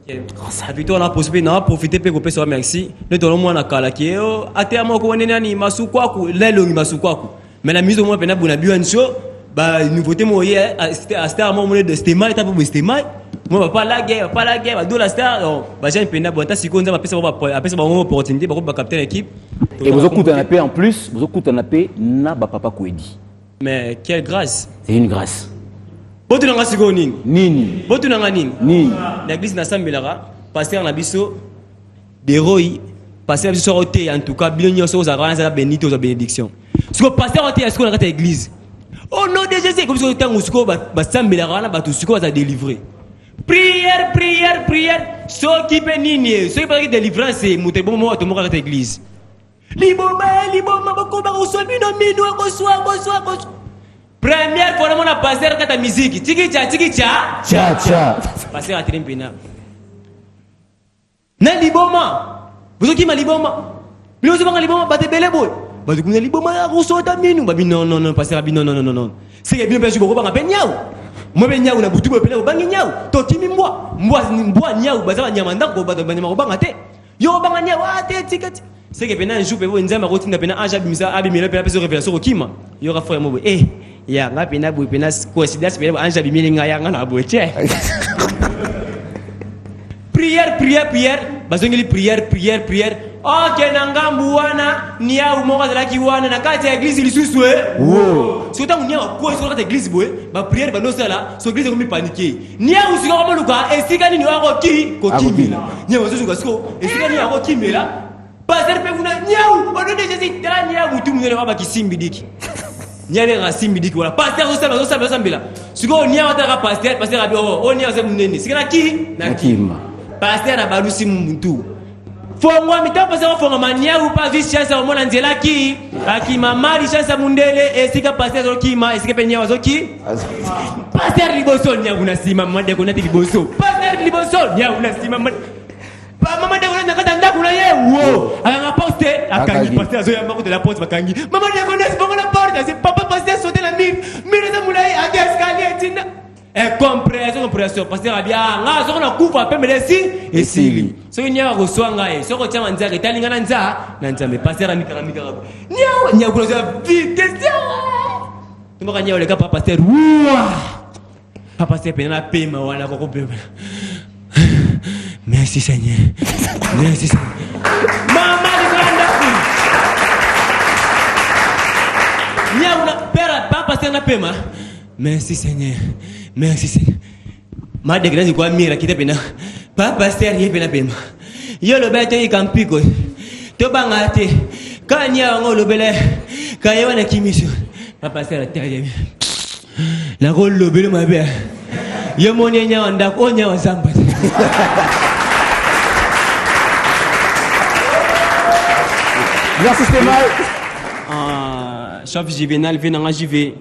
Speaker 7: La victoire, on a possibilité de profiter pour que merci. Nous avons moins à calaquer. À moi, on est ni masukwaku, l'elongi masukwaku. Mais la mise au moins, on a bu un show. Bah, nous votons moi hier. C'était un moment de Stemai, t'as pas Stemai. Moi, pas la guerre. D'où la star. Bah, j'ai un pénal. Bon, t'as si qu'on a après ça, on opportunité pour capter l'équipe.
Speaker 2: Et vous écoutez un AP en plus. Vous écoutez un AP, n'a pas papa Kouedi.
Speaker 7: Mais quelle grâce.
Speaker 2: C'est une grâce.
Speaker 7: Botu nanga siko nini?
Speaker 2: Nini.
Speaker 7: Botu nanga nini?
Speaker 2: Nini.
Speaker 7: L'église na sambelara, pasteur na biso de roi, pasteur biso roté en tout cas bien nyoso za grâce à bénito za bénédiction. Siko pasteur roté est-ce qu'on a l'église? Au nom de Jésus comme ça tango siko ba sambelara na batu siko za délivrer. Prière. So qui peut nini? So qui peut délivrance muté bon mo to mo ka l'église. Liboma bako ba so mino ko soir. Première fois, on a passé à la musique. Tiki tcha. Passé à Trimpina. N'a liboma. Vous qui m'a liboma. Vous avez pas liboma, battez belle boy. Bah du coup, n'a liboma, rousseau d'amine. Bah non, passé à non. C'est bien perçu pour pas penyao. Moi penyao na butu penyao bangi nyao. Tokimi moi nyao, baza nyamanda ko bato banyama ko bangate. Yo banga nyao ate tikati. C'est que pena un jour pevo nzamba rotina pena anja bimisa abimela pena peso révélation ko kima. Yo ra frère mo ya nga pena boy pena coïncidence pena anja bimeli nga ya nga na boche. Prière bazongeli prière. OK nanga mbuwana niya umoka zala kiwana na kati ya église lisusu wow. So tangu niya ko so kati église boy ba prière ba no sala so église ko mi paniquer. Niya usika ko maluka esika ni wako ko kimela. Niya wazo ko esika ni wako kimela. Pasteur pe kuna niau odo de Jésus tala niau mutu munene wa bakisimbi diki. Niale rasimbi diki wala pasteur zo sambela. Siko niau ta pasteur abi o niau se munene. Sikana ki na kima. Pasteur na balusi muntu. Fongwa mita pasteur fonga maniau pa vice chance o mona nzela ki akima mali chance mundele esika pasteur zo kima esika pe niau zo ki. Pasteur liboso niau na sima mande ko na liboso. Pasteur liboso niau na sima mande. Maman de connaît nakata ndakula ye wo anga poster akangi pasteur zo yamba ko de la porte bakangi maman de connaît pas la porte c'est papa pasteur sauter la mine mire de moulay à escalier tina et compréhension pasteur a bien nga zo na kufa pembe lesi esili so nya ko swanga e so ko chama nzaka italinga na nzambe pasteur amika nya ko za vitesse tumaka nya ole ka papa pasteur papa pasteur pena pema wana ko pema. Merci Seigneur. Maman de grande. Niauna père papa c'est na pema. Merci Seigneur. Ma de grande quoi mira kita pena. Papa c'est rien pena pema. Yo le bête yi kampiko. To bangate. Kanya ngo le bele. Kaya wana kimisho. Papa c'est la terre. La rôle le bele ma belle. Yo monia nya anda ko nya wasamba.
Speaker 2: Merci Stéphane.
Speaker 7: Chef Juvenal, Venanga JV.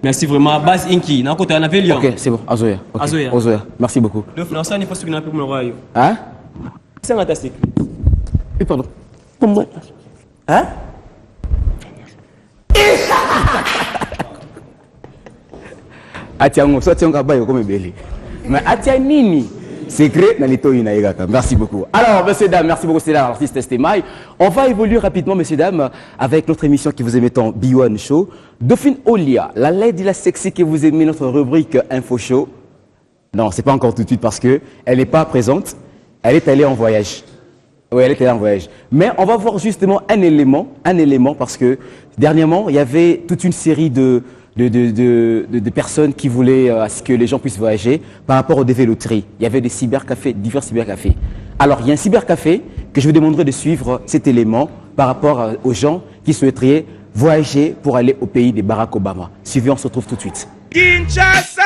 Speaker 7: Merci vraiment. Base Inki, n'a côté Anapé Lyon.
Speaker 2: Ok, c'est bon. Azoya. Okay.
Speaker 7: Azoya.
Speaker 2: Azoya. Merci beaucoup.
Speaker 7: Le financement n'est pas ce que nous avons pour le
Speaker 2: Hein?
Speaker 7: C'est fantastique.
Speaker 2: Et pardon. Hein? Atia ngo so tionga bayo comme belé. Mais atia nini? Secret na lito inaigaka. Merci beaucoup. Alors, messieurs dames, merci beaucoup c'est l'artiste Estemai. On va évoluer rapidement messieurs dames avec notre émission qui vous aimez tant B1 Show. Dauphine Olia, la lady la sexy que vous aimez notre rubrique Info Show. Non, c'est pas encore tout de suite parce que elle n'est pas présente. Elle est allée en voyage. Oui, elle était en voyage. Mais on va voir justement un élément parce que dernièrement, il y avait toute une série de personnes qui voulaient à ce que les gens puissent voyager par rapport aux dévéloteries. Il y avait des cybercafés, divers cybercafés. Alors, il y a un cybercafé que je vous demanderai de suivre cet élément par rapport aux gens qui souhaiteraient voyager pour aller au pays des Barack Obama. Suivez, on se retrouve tout de suite.
Speaker 8: Kinshasa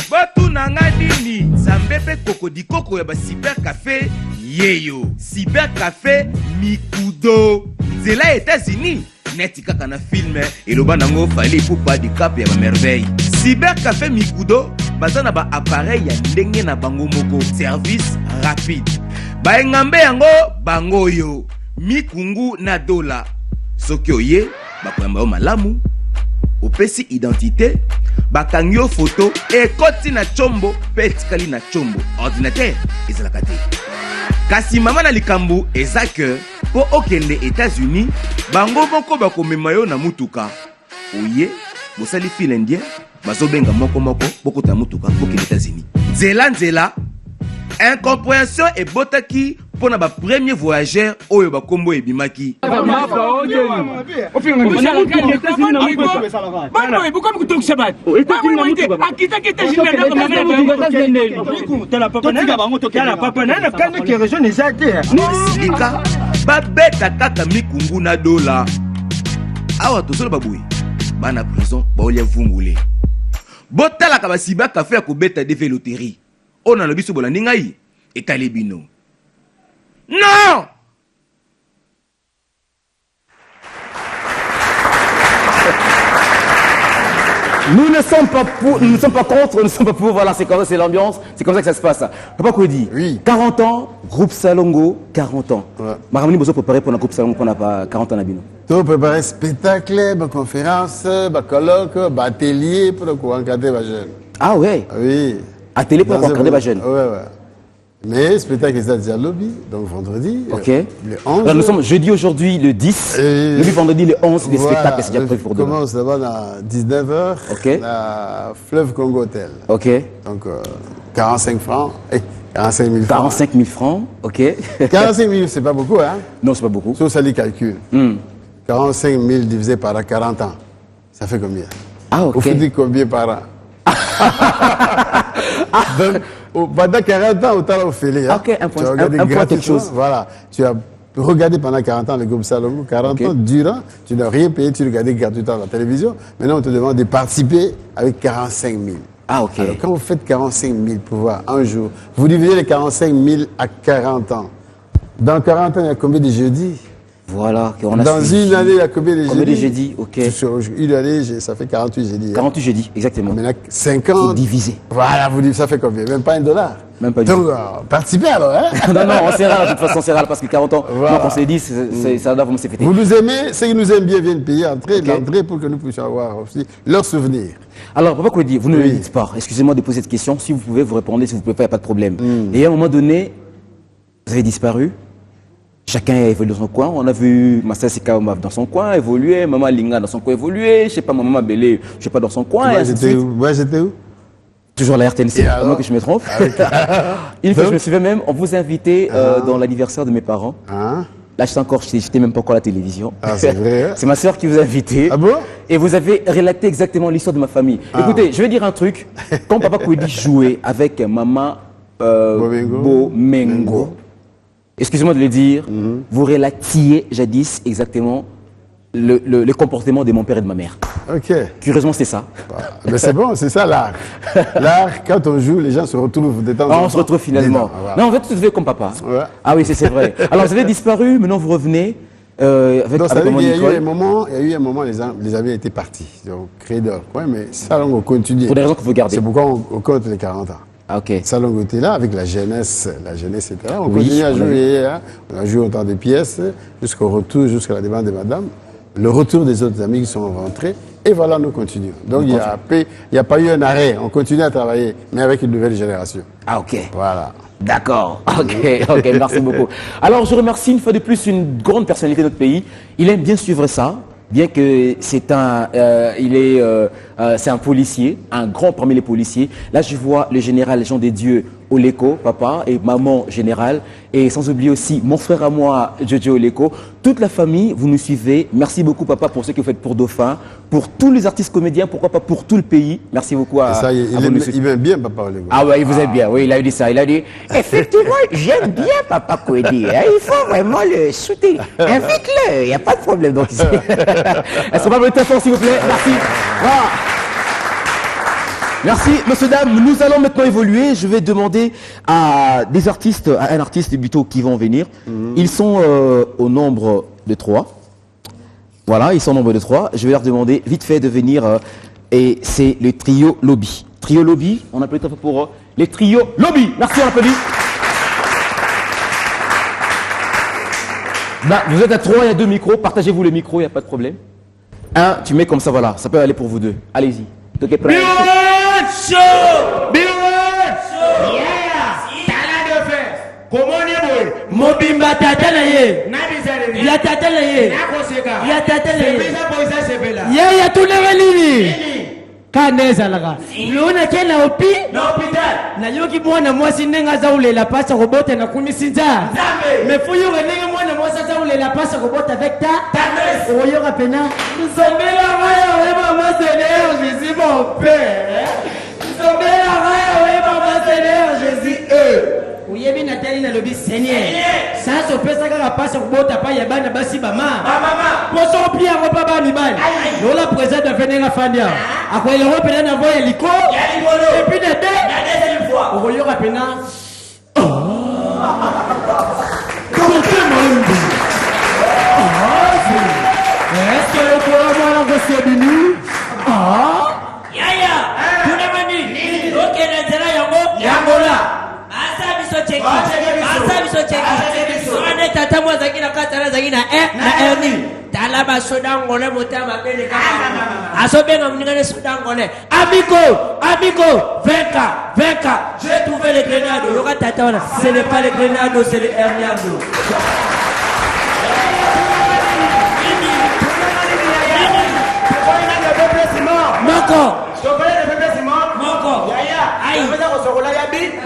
Speaker 8: Botunanga nini Zambepe kokodikoko ya ba cybercafé yeyo cybercafé Mikudo Zela États-Unis neti kaka na film eloba nango fali pupa di cap ya ba merveille cybercafé Mikudo bazana ba appareil ya ndenge na bango moko service rapide ba engambe yango bango yo mikungu na dola soki oye bakoyamba yo malamu opesi identité bakangyo photo ekoti na chombo pe etikali na chombo ordinateur ezalaka te kasi mama na likambo eza ke po okende États-Unis bango moko bakomema yo na mutuka oye bosali file indien bazobenga moko bokota mutuka bokende États-Unis nzela incompréhension ebotaki pour ba premier voyageur oyo ba kombo ebimaki lika babeta kaka mikungu na dola awa tozolo baboui bana prison baolia vungule botalaka basibaka ya kobeta defe loterie on a le biso bola ningai etali bino. Non!
Speaker 2: Nous ne sommes pas pour, nous ne sommes pas contre, nous ne sommes pas pour, voilà, c'est comme ça, c'est l'ambiance, c'est comme ça que ça se passe. Papa Kouedi,
Speaker 3: oui.
Speaker 2: 40 ans, groupe Salongo, 40 ans.
Speaker 3: Ouais.
Speaker 2: Maramani, vous préparez pour un groupe Salongo qu'on n'a pas 40 ans à Bino.
Speaker 3: Tout préparer spectacle, conférence, colloque, atelier pour encadrer les jeunes.
Speaker 2: Ah ouais?
Speaker 3: Oui.
Speaker 2: Atelier pour encadrer les jeunes.
Speaker 3: Ouais. Mais spectacle est déjà lobby, donc vendredi.
Speaker 2: Ok.
Speaker 3: Le 11.
Speaker 2: Alors nous sommes jeudi aujourd'hui le 10, le vendredi le 11, les spectacles c'est déjà prévu pour demain.
Speaker 3: On commence d'abord à 19h,
Speaker 2: ok.
Speaker 3: à Fleuve Congo Hotel.
Speaker 2: Ok.
Speaker 3: Donc 45 francs, 45 000 francs.
Speaker 2: 45 000 francs, ok.
Speaker 3: 45 000, c'est pas beaucoup, hein?
Speaker 2: Non, c'est pas beaucoup.
Speaker 3: Sauf ça les calculs. 45 000 divisé par 40 ans, ça fait combien?
Speaker 2: Ah, ok.
Speaker 3: Vous faites combien par an? Donc, pendant 40 ans, autant au fêlé. Hein?
Speaker 2: Ok, un point,
Speaker 3: tu as regardé
Speaker 2: quelque chose.
Speaker 3: Voilà, tu as regardé pendant 40 ans le groupe Salongo, 40 ans durant, tu n'as rien payé, tu regardais gratuitement à la télévision. Maintenant, on te demande de participer avec 45 000.
Speaker 2: Ah, ok.
Speaker 3: Alors, quand vous faites 45 000 pour voir un jour, vous divisez les 45 000 à 40 ans. Dans 40 ans, il y a combien de jeudis?
Speaker 2: Voilà, on a
Speaker 3: dans une année, il y a combien de jeudis?
Speaker 2: Combien de jeudis, ok.
Speaker 3: Sur une année, ça fait 48 jeudis.
Speaker 2: 48 jeudis, exactement.
Speaker 3: Maintenant, 50.
Speaker 2: Vous divisez.
Speaker 3: Voilà, vous dites, ça fait combien? Même pas $1.
Speaker 2: Même pas du
Speaker 3: tout. Donc, participez alors, hein?
Speaker 2: Non, on s'est râle, de toute façon, on s'est râle parce que 40 ans, voilà. Donc on s'est dit, ça doit vraiment se fêter.
Speaker 3: Vous nous aimez, ceux qui nous aiment bien viennent payer l'entrée pour que nous puissions avoir aussi leurs souvenirs.
Speaker 2: Alors, Papa Kouedi, vous ne le dites pas. Excusez-moi de poser cette question. Si vous pouvez, vous répondez. Si vous ne pouvez pas, il n'y a pas de problème. Et à un moment donné, vous avez disparu. Chacun a évolué dans son coin. On a vu Master Sikaoma dans son coin évoluer, Maman Linga dans son coin évoluer, je sais pas, Maman Belé, je sais pas, dans son coin.
Speaker 3: Moi, j'étais où?
Speaker 2: Toujours la RTNC, à moins que je me trompe. Une fois, je me souviens même, on vous a invité dans l'anniversaire de mes parents. Là, j'étais même pas encore à la télévision.
Speaker 3: Ah, c'est vrai.
Speaker 2: C'est ma soeur qui vous a invité.
Speaker 3: Ah bon?
Speaker 2: Et vous avez relaté exactement l'histoire de ma famille. Écoutez, je vais dire un truc. Quand Papa Kouedi jouait avec Maman Bomengo, excusez-moi de le dire, vous relatiez jadis exactement le comportement de mon père et de ma mère.
Speaker 3: Ok.
Speaker 2: Curieusement, c'est ça.
Speaker 3: Mais c'est bon, c'est ça l'art. L'art, quand on joue, les gens se retrouvent de temps en temps.
Speaker 2: On se retrouve finalement.
Speaker 3: Dedans, voilà.
Speaker 2: Non, vous êtes tout à fait comme papa.
Speaker 3: Ouais.
Speaker 2: Ah oui, c'est vrai. Alors, vous avez disparu, maintenant vous revenez avec,
Speaker 3: Donc, ça
Speaker 2: avec
Speaker 3: veut
Speaker 2: maman
Speaker 3: dire qu'il y a eu
Speaker 2: Nicole.
Speaker 3: un moment, les amis étaient partis. Ils ont créé leur coin, mais Salongo on continue.
Speaker 2: Pour des raisons que vous gardez.
Speaker 3: C'est pourquoi on compte les 40 ans.
Speaker 2: Ah, ok.
Speaker 3: Salongo était là avec la jeunesse, etc. On
Speaker 2: Oui,
Speaker 3: continue à
Speaker 2: on a
Speaker 3: jouer. Hein. On a joué autant de pièces jusqu'au retour, jusqu'à la demande de madame. Le retour des autres amis qui sont rentrés. Et voilà, nous continuons. Donc, il n'y a pas eu un arrêt. On continue à travailler, mais avec une nouvelle génération.
Speaker 2: Ah, ok.
Speaker 3: Voilà.
Speaker 2: D'accord. Ok, merci beaucoup. Alors, je remercie une fois de plus une grande personnalité de notre pays. Il aime bien suivre ça, bien que c'est c'est un policier, un grand parmi les policiers. Là, je vois le général Jean des Dieux Oleko, papa, et maman générale, et sans oublier aussi mon frère à moi, Jojo Oleko. Toute la famille, vous nous suivez. Merci beaucoup, papa, pour ce que vous faites pour Dauphin, pour tous les artistes comédiens, pourquoi pas pour tout le pays. Merci beaucoup à,
Speaker 3: Et ça, il aime bien Papa Olego.
Speaker 2: Ah ouais, il vous aime bien, oui, il a dit ça. Il a dit, effectivement, j'aime bien Papa Kouedi. Il faut vraiment le soutenir. Invite-le, il n'y a pas de problème. Donc, est-ce qu'on va le téléphone, s'il vous plaît? Merci. Voilà. Merci, monsieur, dame. Nous allons maintenant évoluer. Je vais demander à des artistes, à un artiste plutôt qui vont venir. Ils sont au nombre de 3. Voilà, ils sont au nombre de 3. Je vais leur demander vite fait de venir. Et c'est le trio Lobby. Trio Lobby, on applaudit très fort pour les trio Lobby. Merci, on applaudit. Bah, vous êtes à 3, il y a 2 micros. Partagez-vous le micro, il n'y a pas de problème. Un, tu mets comme ça, voilà. Ça peut aller pour vous deux. Allez-y. Donc, prêt.
Speaker 4: Show! Yeah! Tala de fer. Comment on est beau? Mobimba tata na ye. Ya tata na ye. Ya tata na ye. Ya tout le relini. Kaneza laga. Luna kena opi? Na hôpital. Na yoki mwana mwasi nenga zaulela pasa robota na kumisinza. Mais faut yo nenga mwana mwasi zaulela pasa robota avec ta nurse. Oyo kapena. Nzombela waya we mama Seigneur Jésus mon père. Nzombela waya we mama Seigneur Jésus Oyebi Nathalie na lobi Seigneur. Ça se pesa kaka pasa robota pa ya bana basi ba mama. Poso pia ko baba ni bana. Lola président de venir fandia. Ako ile ho pena na voya liko. Et puis de deuxième fois. Oyo kapena. Comment tu m'as est-ce que le courant va se bénir? Yaya, tu n'as pas dit. Ok, Nazera Yango. Yangola. Asa biso cheki. Asa biso cheki. Soane tata mwa zakina katara zakina na erni. Talaba soda ngone motama bele kama. Asobenga mningane soda ngone. Amigo, vainca. J'ai trouvé les grenades. Yoka tata wana. Ce n'est pas les grenades, c'est les herniades. Moko. Aïe.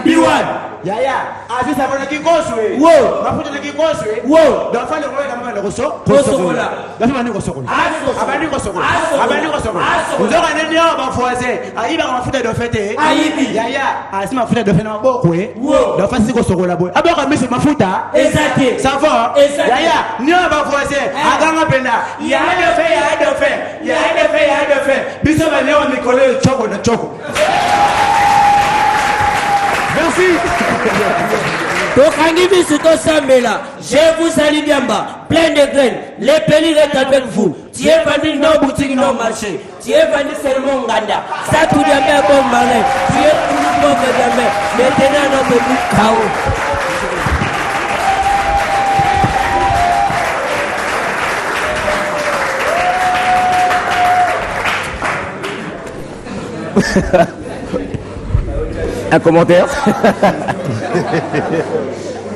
Speaker 4: Biwan. Yaya. Asi sabona kikoswe. Wo. Mafuta na kikoswe. Wo. Dafa le kwa kama le koso. Kosokola. Dafa mani kosokola. Abani kosokola. Nzoka ndio bafoise. Aiba mafuta do fete. Aibi. Yaya. Asi mafuta do fete na bokwe. Wo. Dafa si kosokola boy. Abaka misi mafuta. Exact. Ça va. Yaya. Ndio bafoise. Aganga penda. Ya de fait. Biso ba leo mikole choko na choko. Merci. Tokangi biso to sambela. Je vous salue Biamba, plein de graines. Les pélis est avec vous. Tu es venu nos boutiques, nos marchés. Tu es venu seulement Nganda. Ça tout de même bon malin. Tu es tout bon que jamais. Maintenant notre but chaos.
Speaker 2: Un commentaire?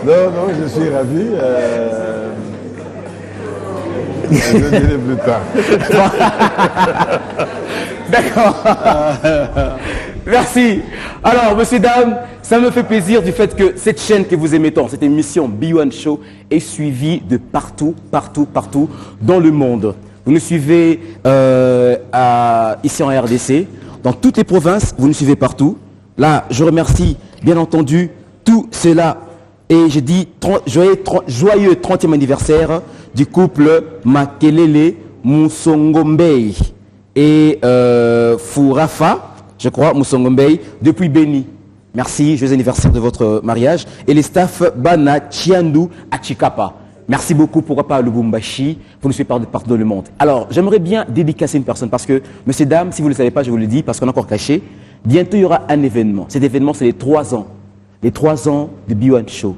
Speaker 3: Non, je suis ravi. Je le dirai plus tard.
Speaker 2: D'accord. Merci. Alors, messieurs, dames, ça me fait plaisir du fait que cette chaîne que vous aimez tant, cette émission B1 Show, est suivie de partout dans le monde. Vous nous suivez ici en RDC, dans toutes les provinces, vous nous suivez partout. Là, je remercie bien entendu tout cela et je dis joyeux 30e anniversaire du couple Makelele Moussongombei et Fourafa, je crois, Moussongombei, depuis Béni. Merci, joyeux anniversaire de votre mariage. Et les staffs Bana Chiandou à Chikapa. Merci beaucoup, pourquoi pas à Lubumbashi, pour nous suivre partout dans le monde. Alors, j'aimerais bien dédicacer une personne parce que, messieurs, dames, si vous ne le savez pas, je vous le dis, parce qu'on est encore caché, bientôt il y aura un événement. Cet événement, c'est les 3 ans. Les 3 ans de B1 Show.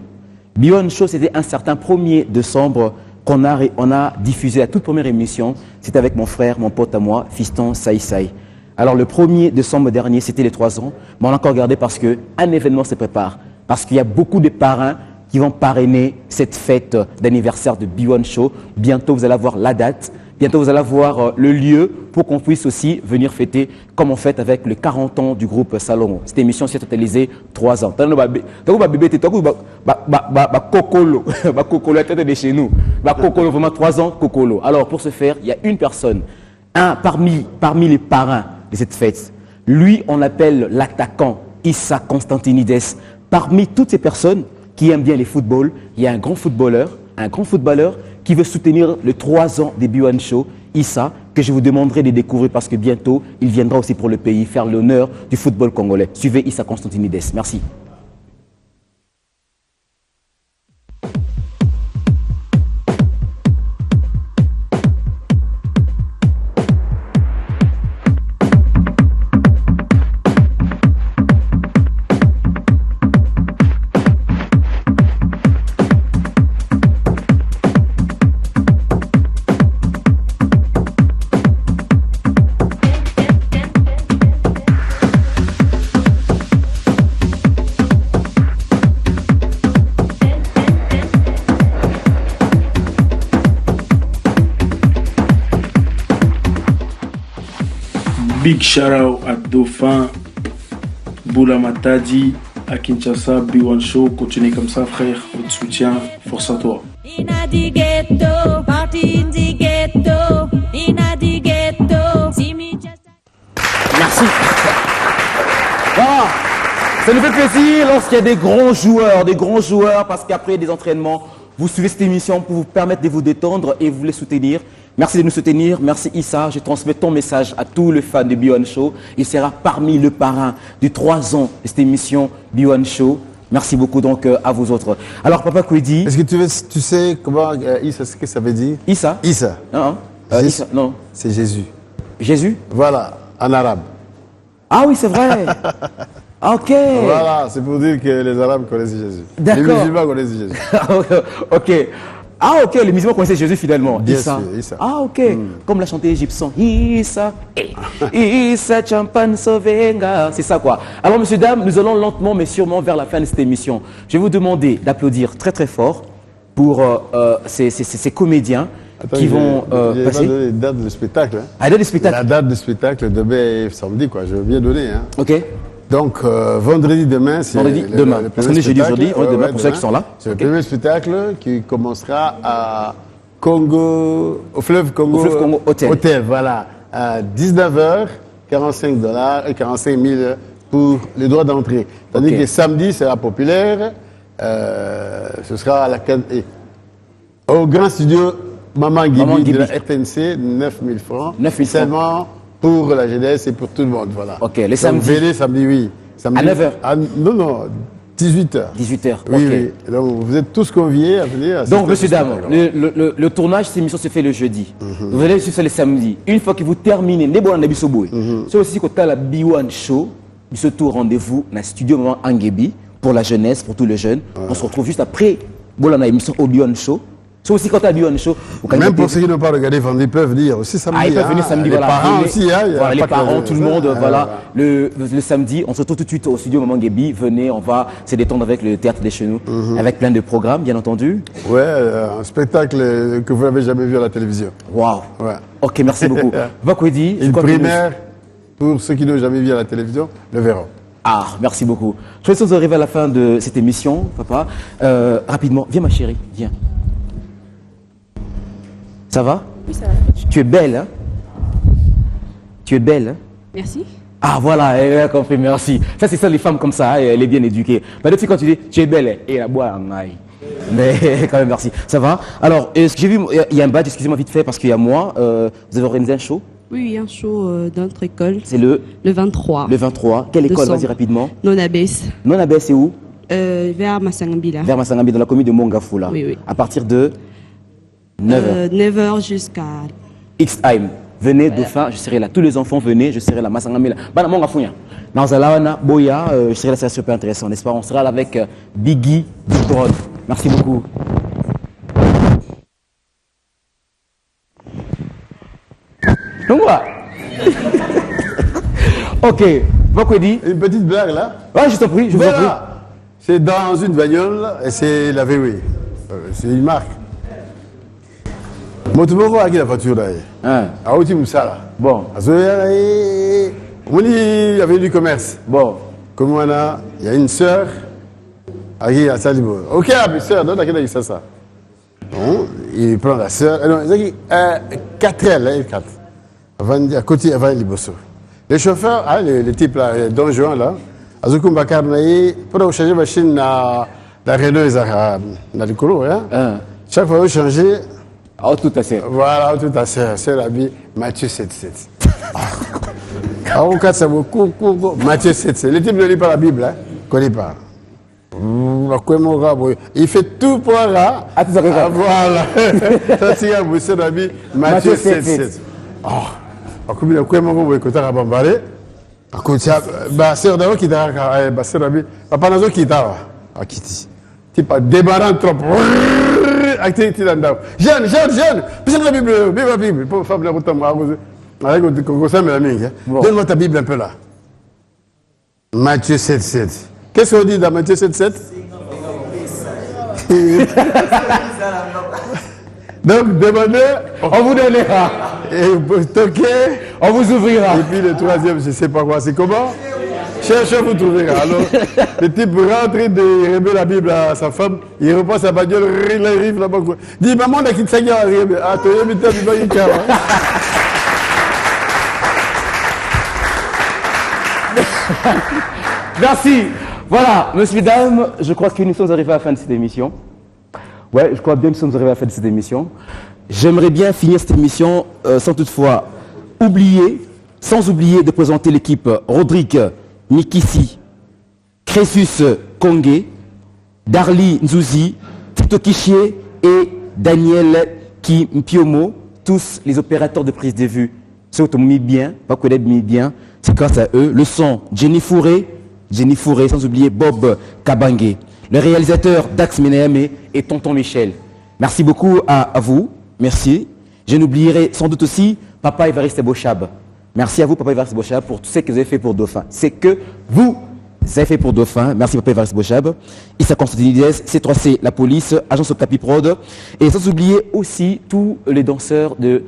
Speaker 2: B1 Show, c'était un certain 1er décembre qu'on a diffusé la toute première émission. C'était avec mon frère, mon pote à moi, Fiston Saïsaï. Alors, le 1er décembre dernier, c'était les 3 ans. Mais on a encore gardé parce qu'un événement se prépare. Parce qu'il y a beaucoup de parrains qui vont parrainer cette fête d'anniversaire de B1 Show. Bientôt, vous allez avoir la date. Bientôt, vous allez avoir le lieu pour qu'on puisse aussi venir fêter comme on fête avec les 40 ans du groupe Salomon. Cette émission s'est totalisée 3 ans. Kokolo, la tête de chez nous. Kokolo, vraiment 3 ans, Kokolo. Alors, pour ce faire, il y a une personne, parmi les parrains de cette fête. Lui, on l'appelle l'attaquant Issa Constantinides. Parmi toutes ces personnes qui aiment bien les footballs, il y a un grand footballeur qui veut soutenir le 3 ans des B1 Show, Issa, que je vous demanderai de découvrir parce que bientôt, il viendra aussi pour le pays faire l'honneur du football congolais. Suivez Issa Constantinides. Merci.
Speaker 9: Big shout out à Dauphin, Boula Matadi, à Kinshasa, B1 Show. Continue comme ça, frère. Votre soutien, force à toi.
Speaker 2: Merci. Voilà. Ça nous fait plaisir lorsqu'il y a des grands joueurs, parce qu'après des entraînements, vous suivez cette émission pour vous permettre de vous détendre et vous les soutenir. Merci de nous soutenir. Merci Issa. Je transmets ton message à tous les fans de B1 Show. Il sera parmi le parrain du 3 ans de cette émission B1 Show. Merci beaucoup donc à vous autres. Alors Papa Kwedi.
Speaker 3: Est-ce que tu sais comment Issa, ce que ça veut dire? Issa.
Speaker 2: Non. Issa, non.
Speaker 3: C'est Jésus.
Speaker 2: Jésus?
Speaker 3: Voilà, en arabe.
Speaker 2: Ah oui, c'est vrai. Ok.
Speaker 3: Voilà, c'est pour dire que les Arabes connaissent Jésus.
Speaker 2: D'accord.
Speaker 3: Les musulmans connaissent Jésus.
Speaker 2: Ok. Ah ok, les musulmans connaissaient Jésus finalement.
Speaker 3: Bien sûr, Issa.
Speaker 2: Ah ok, comme l'a chanté Egyptien. Issa, Issa, champagne Sovenga. C'est ça quoi. Alors messieurs, dames, nous allons lentement mais sûrement vers la fin de cette émission. Je vais vous demander d'applaudir très très fort pour ces comédiens.
Speaker 3: Attends,
Speaker 2: qui vont passer.
Speaker 3: La date du spectacle. Hein.
Speaker 2: La date du spectacle.
Speaker 3: La date du spectacle demain et samedi quoi, je veux bien donner. Hein.
Speaker 2: Ok.
Speaker 3: Donc, vendredi demain, c'est
Speaker 2: demain. Parce qu'on est jeudi aujourd'hui, demain pour ceux qui sont là.
Speaker 3: C'est le premier spectacle qui commencera à Congo, au fleuve Congo, Hôtel, voilà, à 19h, $45 et 45 000 pour les droits d'entrée. Tandis que samedi, c'est la populaire, ce sera à la au grand studio Maman Gibi de la RTNC, 9 000 francs. 9 000 seulement pour la jeunesse et pour tout le monde, voilà.
Speaker 2: Ok, les samedis.
Speaker 3: Samedi, oui. Samedi,
Speaker 2: à 9h
Speaker 3: Non, 18h.
Speaker 2: 18h,
Speaker 3: oui,
Speaker 2: ok.
Speaker 3: Oui. Donc, vous êtes tous conviés à venir.
Speaker 2: Donc, monsieur, dame, le tournage, cette émission se fait le jeudi. Vous allez suivre ça le samedi. Une fois que vous terminez, c'est aussi que tu as la B1 Show, ce tour rendez-vous dans le studio Maman Angebi pour la jeunesse, pour tous les jeunes. On se retrouve juste après l'émission au B1 Show. C'est aussi quand tu as B1 Show.
Speaker 3: Même pour ceux qui n'ont pas regardé vendredi, peuvent venir aussi samedi.
Speaker 2: Ah, ils peuvent venir samedi,
Speaker 3: les parents aussi.
Speaker 2: Voilà, les parents, tout le monde, voilà. Le samedi, on se retrouve tout de suite au studio Maman Gebi. Venez, on va se détendre avec le théâtre des Chenous, avec plein de programmes, bien entendu.
Speaker 3: Ouais, un spectacle que vous n'avez jamais vu à la télévision.
Speaker 2: Waouh.
Speaker 3: Ouais.
Speaker 2: Ok, merci beaucoup. Vakwedi.
Speaker 3: Une primaire pour ceux qui n'ont jamais vu à la télévision, le verront.
Speaker 2: Ah, merci beaucoup. Je vais arriver à la fin de cette émission, papa. Rapidement, viens ma chérie, viens. Ça va?
Speaker 10: Oui, ça va.
Speaker 2: Tu es belle, hein? Tu es belle, hein?
Speaker 10: Merci.
Speaker 2: Ah, voilà, elle a compris, merci. Ça, c'est ça, les femmes comme ça, hein, elle est bien éduquée. Mais depuis, quand tu dis, tu es belle, et la boîte en aïe. Mais quand même, merci. Ça va? Alors, ce que j'ai vu, il y a un badge, excusez-moi vite fait, parce qu'il y a moi. Vous avez organisé un show?
Speaker 10: Oui, un show dans notre école.
Speaker 2: C'est le
Speaker 10: 23.
Speaker 2: Le 23. Quelle école? Vas-y rapidement.
Speaker 10: Nonabès.
Speaker 2: Nonabès, c'est où?
Speaker 10: Vers Massangambila.
Speaker 2: Vers Massangambila, dans la commune de Mongafou, là.
Speaker 10: Oui, oui.
Speaker 2: À partir de 9h.
Speaker 10: 9h jusqu'à...
Speaker 2: X-Time. Venez, Dauphin, je serai là. Tous les enfants, venez, je serai là. Massangambila. Bana Mongafou, dans Zalawana, Boya, je serai là, c'est super intéressant, n'est-ce pas? On sera là avec Biggie Drone. Merci beaucoup. Donc voilà. Ok, Vakwedi.
Speaker 3: Une petite blague là.
Speaker 2: Ouais, je t'en prie, je vous en prie.
Speaker 3: C'est dans une bagnole et c'est la VW. C'est une marque. Motumoko a qui la voiture là. Ah, où tu me ça là?
Speaker 2: Bon.
Speaker 3: Il y avait du commerce.
Speaker 2: Bon.
Speaker 3: Comme on a, il y a une sœur à qui il a ça. Ok, la sœur, donc il a ça. Bon, il prend la sœur. Il a 4 ailes, 4. À côté, avant les bossos. Les chauffeurs, les types là, les Don Juan là, Azukum Bakar Naï, pour changer la machine dans la Renault, dans le colo, chaque fois, vous changez.
Speaker 2: Oh, tout à fait.
Speaker 3: Voilà, tout à fait. C'est l'habit Matthieu 7,7. Alors, quand ça vous court, Matthieu 7,7. Les types ne lisent pas la Bible, hein, ne connaissent pas. Il fait tout pour là. Voilà. Ça, c'est un c'est l'habit Matthieu 7,7. Comme il a quoi, moi, écouter à Bambaré. À côté, sœur d'abord qui t'a, sœur d'habit, papa n'a pas qui t'a, à Kitty. Tu pas débarrant trop. Activité là-dedans. Jeune. Puis c'est la Bible. Pour faire la route à moi, avec le ça, mais la mienne. Donne-moi ta Bible un peu là. Matthieu 7,7. Qu'est-ce qu'on dit dans Matthieu 7,7? Donc, demandez, on vous donnera. Et toquez, on vous ouvrira. Et puis le troisième, je ne sais pas quoi, c'est comment? Cherchez, vous trouverez. Alors, le type rentre, il remet la Bible à sa femme, il reprend sa bagnole, il arrive là-bas. Il dit, maman, on a quitté ça, ah, tu as mis ta Bible,
Speaker 2: Merci. Voilà, messieurs, dames, je crois que nous sommes arrivés à la fin de cette émission. Ouais, je crois bien que nous sommes arrivés à la fin de cette émission. J'aimerais bien finir cette émission sans toutefois sans oublier de présenter l'équipe Rodrigue Nikisi, Crésus Kongé, Darly Nzouzi, Tito Kichie et Daniel Kimpiomo, tous les opérateurs de prise de vue. Ceux qui ont mis bien, pas qu'on mis bien, c'est grâce à eux. Le son, Jenny Fourré, sans oublier Bob Kabangé. Le réalisateur Dax Meneame et Tonton Michel. Merci beaucoup à vous. Merci. Je n'oublierai sans doute aussi Papa Évariste Bochab. Merci à vous, Papa Évariste Bochab, pour tout ce que vous avez fait pour Dauphin. C'est que vous avez fait pour Dauphin. Merci, Papa Évariste Bochab. Issa Constantinides, C3C, la police, agence Okapi Prod. Et sans oublier aussi tous les danseurs de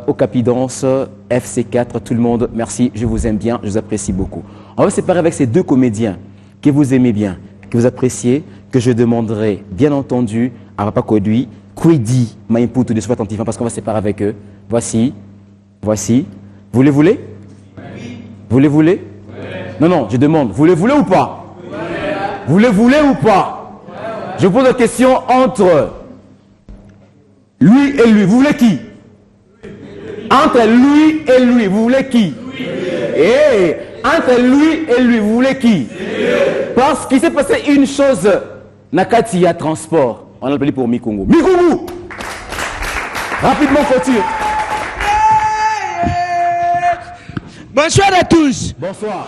Speaker 2: Okapi Danse, FC4, tout le monde. Merci, je vous aime bien, je vous apprécie beaucoup. On va se séparer avec ces deux comédiens que vous aimez bien, que vous appréciez, que je demanderai, bien entendu, à Papa Kodui, Kwedi, Maïmpoutou de Sois attentif, parce qu'on va se séparer avec eux. Voici. Vous les voulez? Oui. Vous les voulez? Oui. Non, je demande, vous les voulez ou pas? Oui. Vous les voulez ou pas? Oui. Je pose la question entre lui et lui. Vous voulez qui? Oui. Entre lui et lui, vous voulez qui? Oui. Et entre lui et lui, vous voulez qui? Oui. Parce qu'il s'est passé une chose. Nakati a transport. On a appelé pour Mikungu. Mikungu! Rapidement, clôture.
Speaker 5: Bonsoir à tous.
Speaker 2: Bonsoir.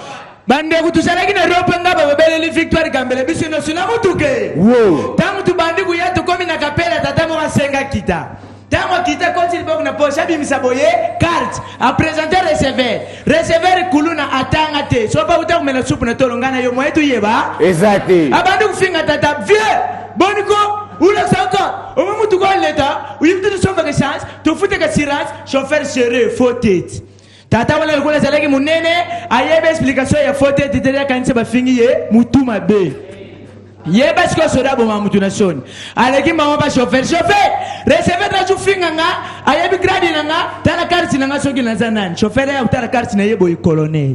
Speaker 5: Bandeko tuzalaki na ropenga babeleli victoire gambele biso nyonso na mutuke.
Speaker 2: Wow.
Speaker 5: Tangu tubandi kuya tukomi na kapela tata mo asenga kita. Tango kita continue bok na posa bimisa boye carte a présenter receveur kuluna atanga te. So pa uta kumela soupe na tolongana yo moyetu yeba.
Speaker 2: Exactly.
Speaker 5: Abandu kufinga tata vieux. Boniko Oula Sanka, au moment où tu vois l'État, où il te donne une chance, tu fous tes assurances, chauffeur serré, faut tête. Tata wala lukula zalaki munene, ayebe explication ya faut tête, t'étais quand c'est pas fini, moutou ma bé. Yeba ce que sera bon moutou nation. Aleki maman pas chauffeur, recevez la joufinganga, ayebe gradi nanga, t'as la carte nanga soki nazanan, chauffeur ya t'as la carte na yebo colonel.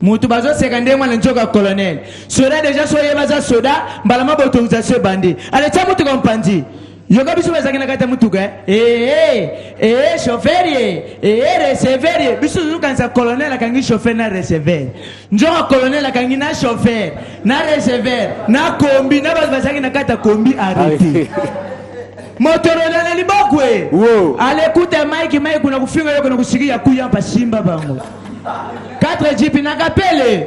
Speaker 4: Moutou bazo secondé moi l'enjoka colonel. Soda déjà soye baza soda, balama autorisation bandé. Allez tiens moutou comme pandi. Yoga biso bazaki na kata mutuka. Chauffeur receveur. Biso nous quand ça colonel akangi chauffeur na receveur. Njoka colonel akangi na chauffeur, na receveur, na kombi na bazaki na kata kombi arrêté. Motorola na libokwe. Allez écoute Mike kuna kufinga yoko na kusikia kuya pa Simba bango. 4 jeep na kapele.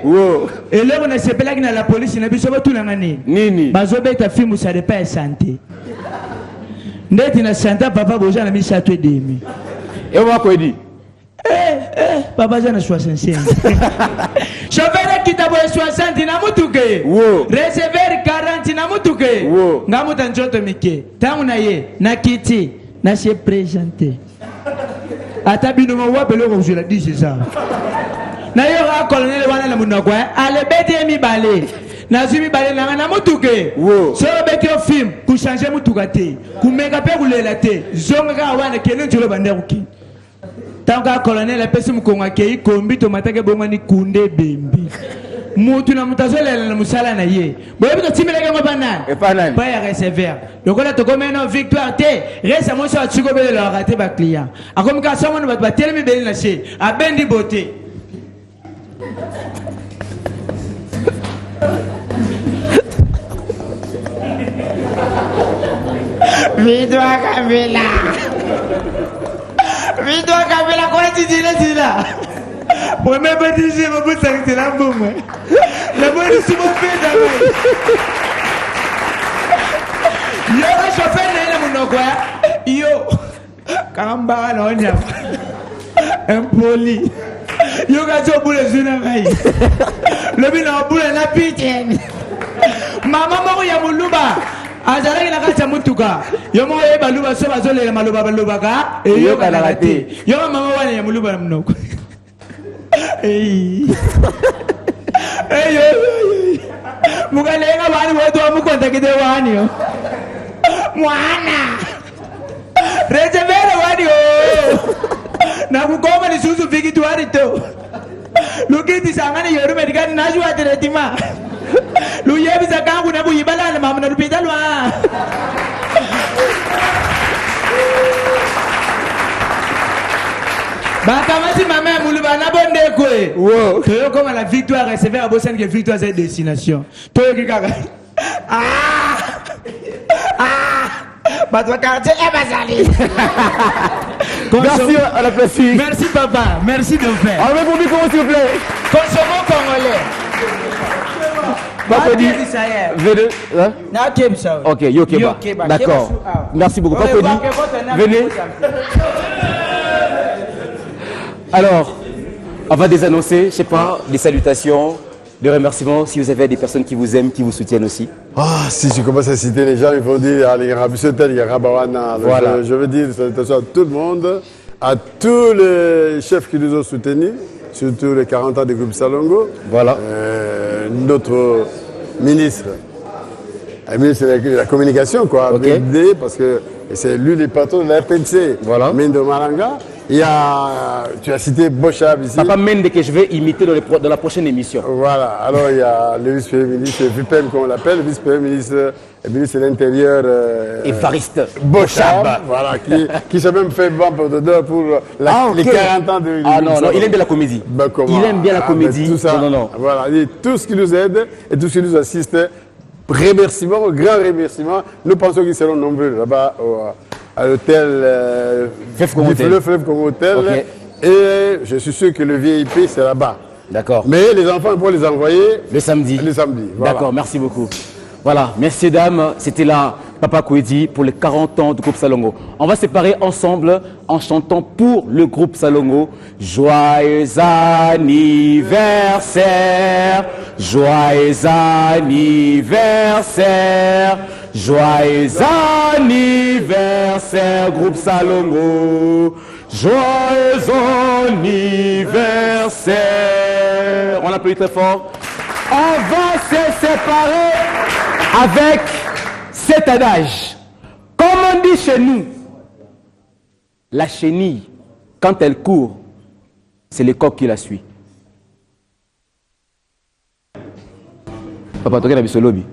Speaker 4: Et là on a sepela ki na la police na biso ba tulanga nini. Bazobeta film ça de pas santé. Ndeti na santa papa boja na misa to demi.
Speaker 6: Et on va quoi dit?
Speaker 4: Papa jana 65. Chauffeur qui t'a boye 60 na mutuke. Receveur 40 na mutuke. Ngamuta njoto mike. Tangu na ye na kiti na se présenter. Ata bino mo wa pelo ko jula 10 ça. Na yo ra colonel wana la munakwa. Ale bete mi balé. Nazimi balé na mutuke. So bete au film ku changer mutuka te. Ku mega pe kulela te. Zonga ka wana kene njolo bande kuki. Tanga colonel pesi mukonga ke kombi to matake bomani kunde bembi. Mutu na mutazolela na musala na ye. Boyebi to timela ke ngobana.
Speaker 6: Epanani.
Speaker 4: Pas ya recevoir. Donc on a to comme une victoire te. Resa mo so atiko bele la rater ba client. Akomi ka so mo ba telemi bele na che. A bendi beauté. Vidwa Kabila kwa tijile là. Pour me baptiser, je vais vous la boum. La bonne est sur mon pied d'abord. Yo, chauffeur, n'est pas mon quoi. Yo, Karamba, non, il y a impoli. Yo, gâteau pour les unes. Le bin en boule, la pitié. Maman, il y a mon louba. Azala ina kacha mutuka yomo e baluba so bazole le maluba baluba ka e yo kala rate yo mama wana ya muluba mnoko yo mugalenga bani wetu amukonta kide wani yo mwana rejevele wani yo na kukoma ni susu viki tuari to lukiti sangani yoru medikani najua teretima Luyebi zakangu na buyibala na mama na rupita lwa. Bakamati mama muluba na bonde kwe. Wow. Toyo comme la victoire recevée à Bossen que victoire c'est destination. Toyo ki kaka. Batwa quartier e bazali.
Speaker 6: Merci à la plastique.
Speaker 4: Merci papa, merci de faire.
Speaker 6: Avec vous comment s'il vous plaît.
Speaker 4: Consommons congolais.
Speaker 6: Papa dit, venez. Ok, Yokeba. D'accord. Merci beaucoup. Papa dit, venez. Alors, on va désannoncer, je sais pas, des salutations, des remerciements, si vous avez des personnes qui vous aiment, qui vous soutiennent aussi.
Speaker 3: Ah, si je commence à citer les gens, ils vont dire, il y a Rabisotel, il y a Rabawana.
Speaker 6: Voilà.
Speaker 3: Je veux dire salutations à tout le monde, à tous les chefs qui nous ont soutenus, surtout les 40 ans du groupe Salongo.
Speaker 6: Voilà.
Speaker 3: Notre ministre de la communication, quoi,
Speaker 6: okay.
Speaker 3: Parce que c'est lui le patron de la RPNC,
Speaker 6: voilà.
Speaker 3: Mendo Maranga. Il y a, tu as cité Bochab ici.
Speaker 6: Papa Mende que je vais imiter dans la prochaine émission.
Speaker 3: Voilà, alors il y a le vice-premier ministre, VPM comme on l'appelle, le vice-premier ministre, ministre de l'Intérieur.
Speaker 6: Évariste
Speaker 3: Bochab, voilà, qui s'est même fait vendre pour les 40 ans de.
Speaker 6: Ah non, il aime bien la comédie.
Speaker 3: Ben,
Speaker 6: il aime bien la comédie.
Speaker 3: Tout ça,
Speaker 6: non.
Speaker 3: Voilà, et tout ce qui nous aide et tout ce qui nous assiste, remerciements, grand remerciements. Nous pensons qu'ils seront nombreux là-bas à l'hôtel Fleuve comme hôtel. Okay. Et je suis sûr que le VIP, c'est là-bas.
Speaker 6: D'accord.
Speaker 3: Mais les enfants, vont les envoyer
Speaker 6: le samedi.
Speaker 3: Voilà.
Speaker 6: D'accord, merci beaucoup. Voilà, messieurs, dames, c'était là Papa Kwedi pour les 40 ans du groupe Salongo. On va se séparer ensemble en chantant pour le groupe Salongo. Joyeux anniversaire, joyeux anniversaire, joyeux anniversaire, groupe Salongo. Joyeux anniversaire. On applaudit très fort. On va se séparer avec cet adage. Comme on dit chez nous, la chenille, quand elle court, c'est le coq qui la suit.
Speaker 2: Papa toke na biso lobi.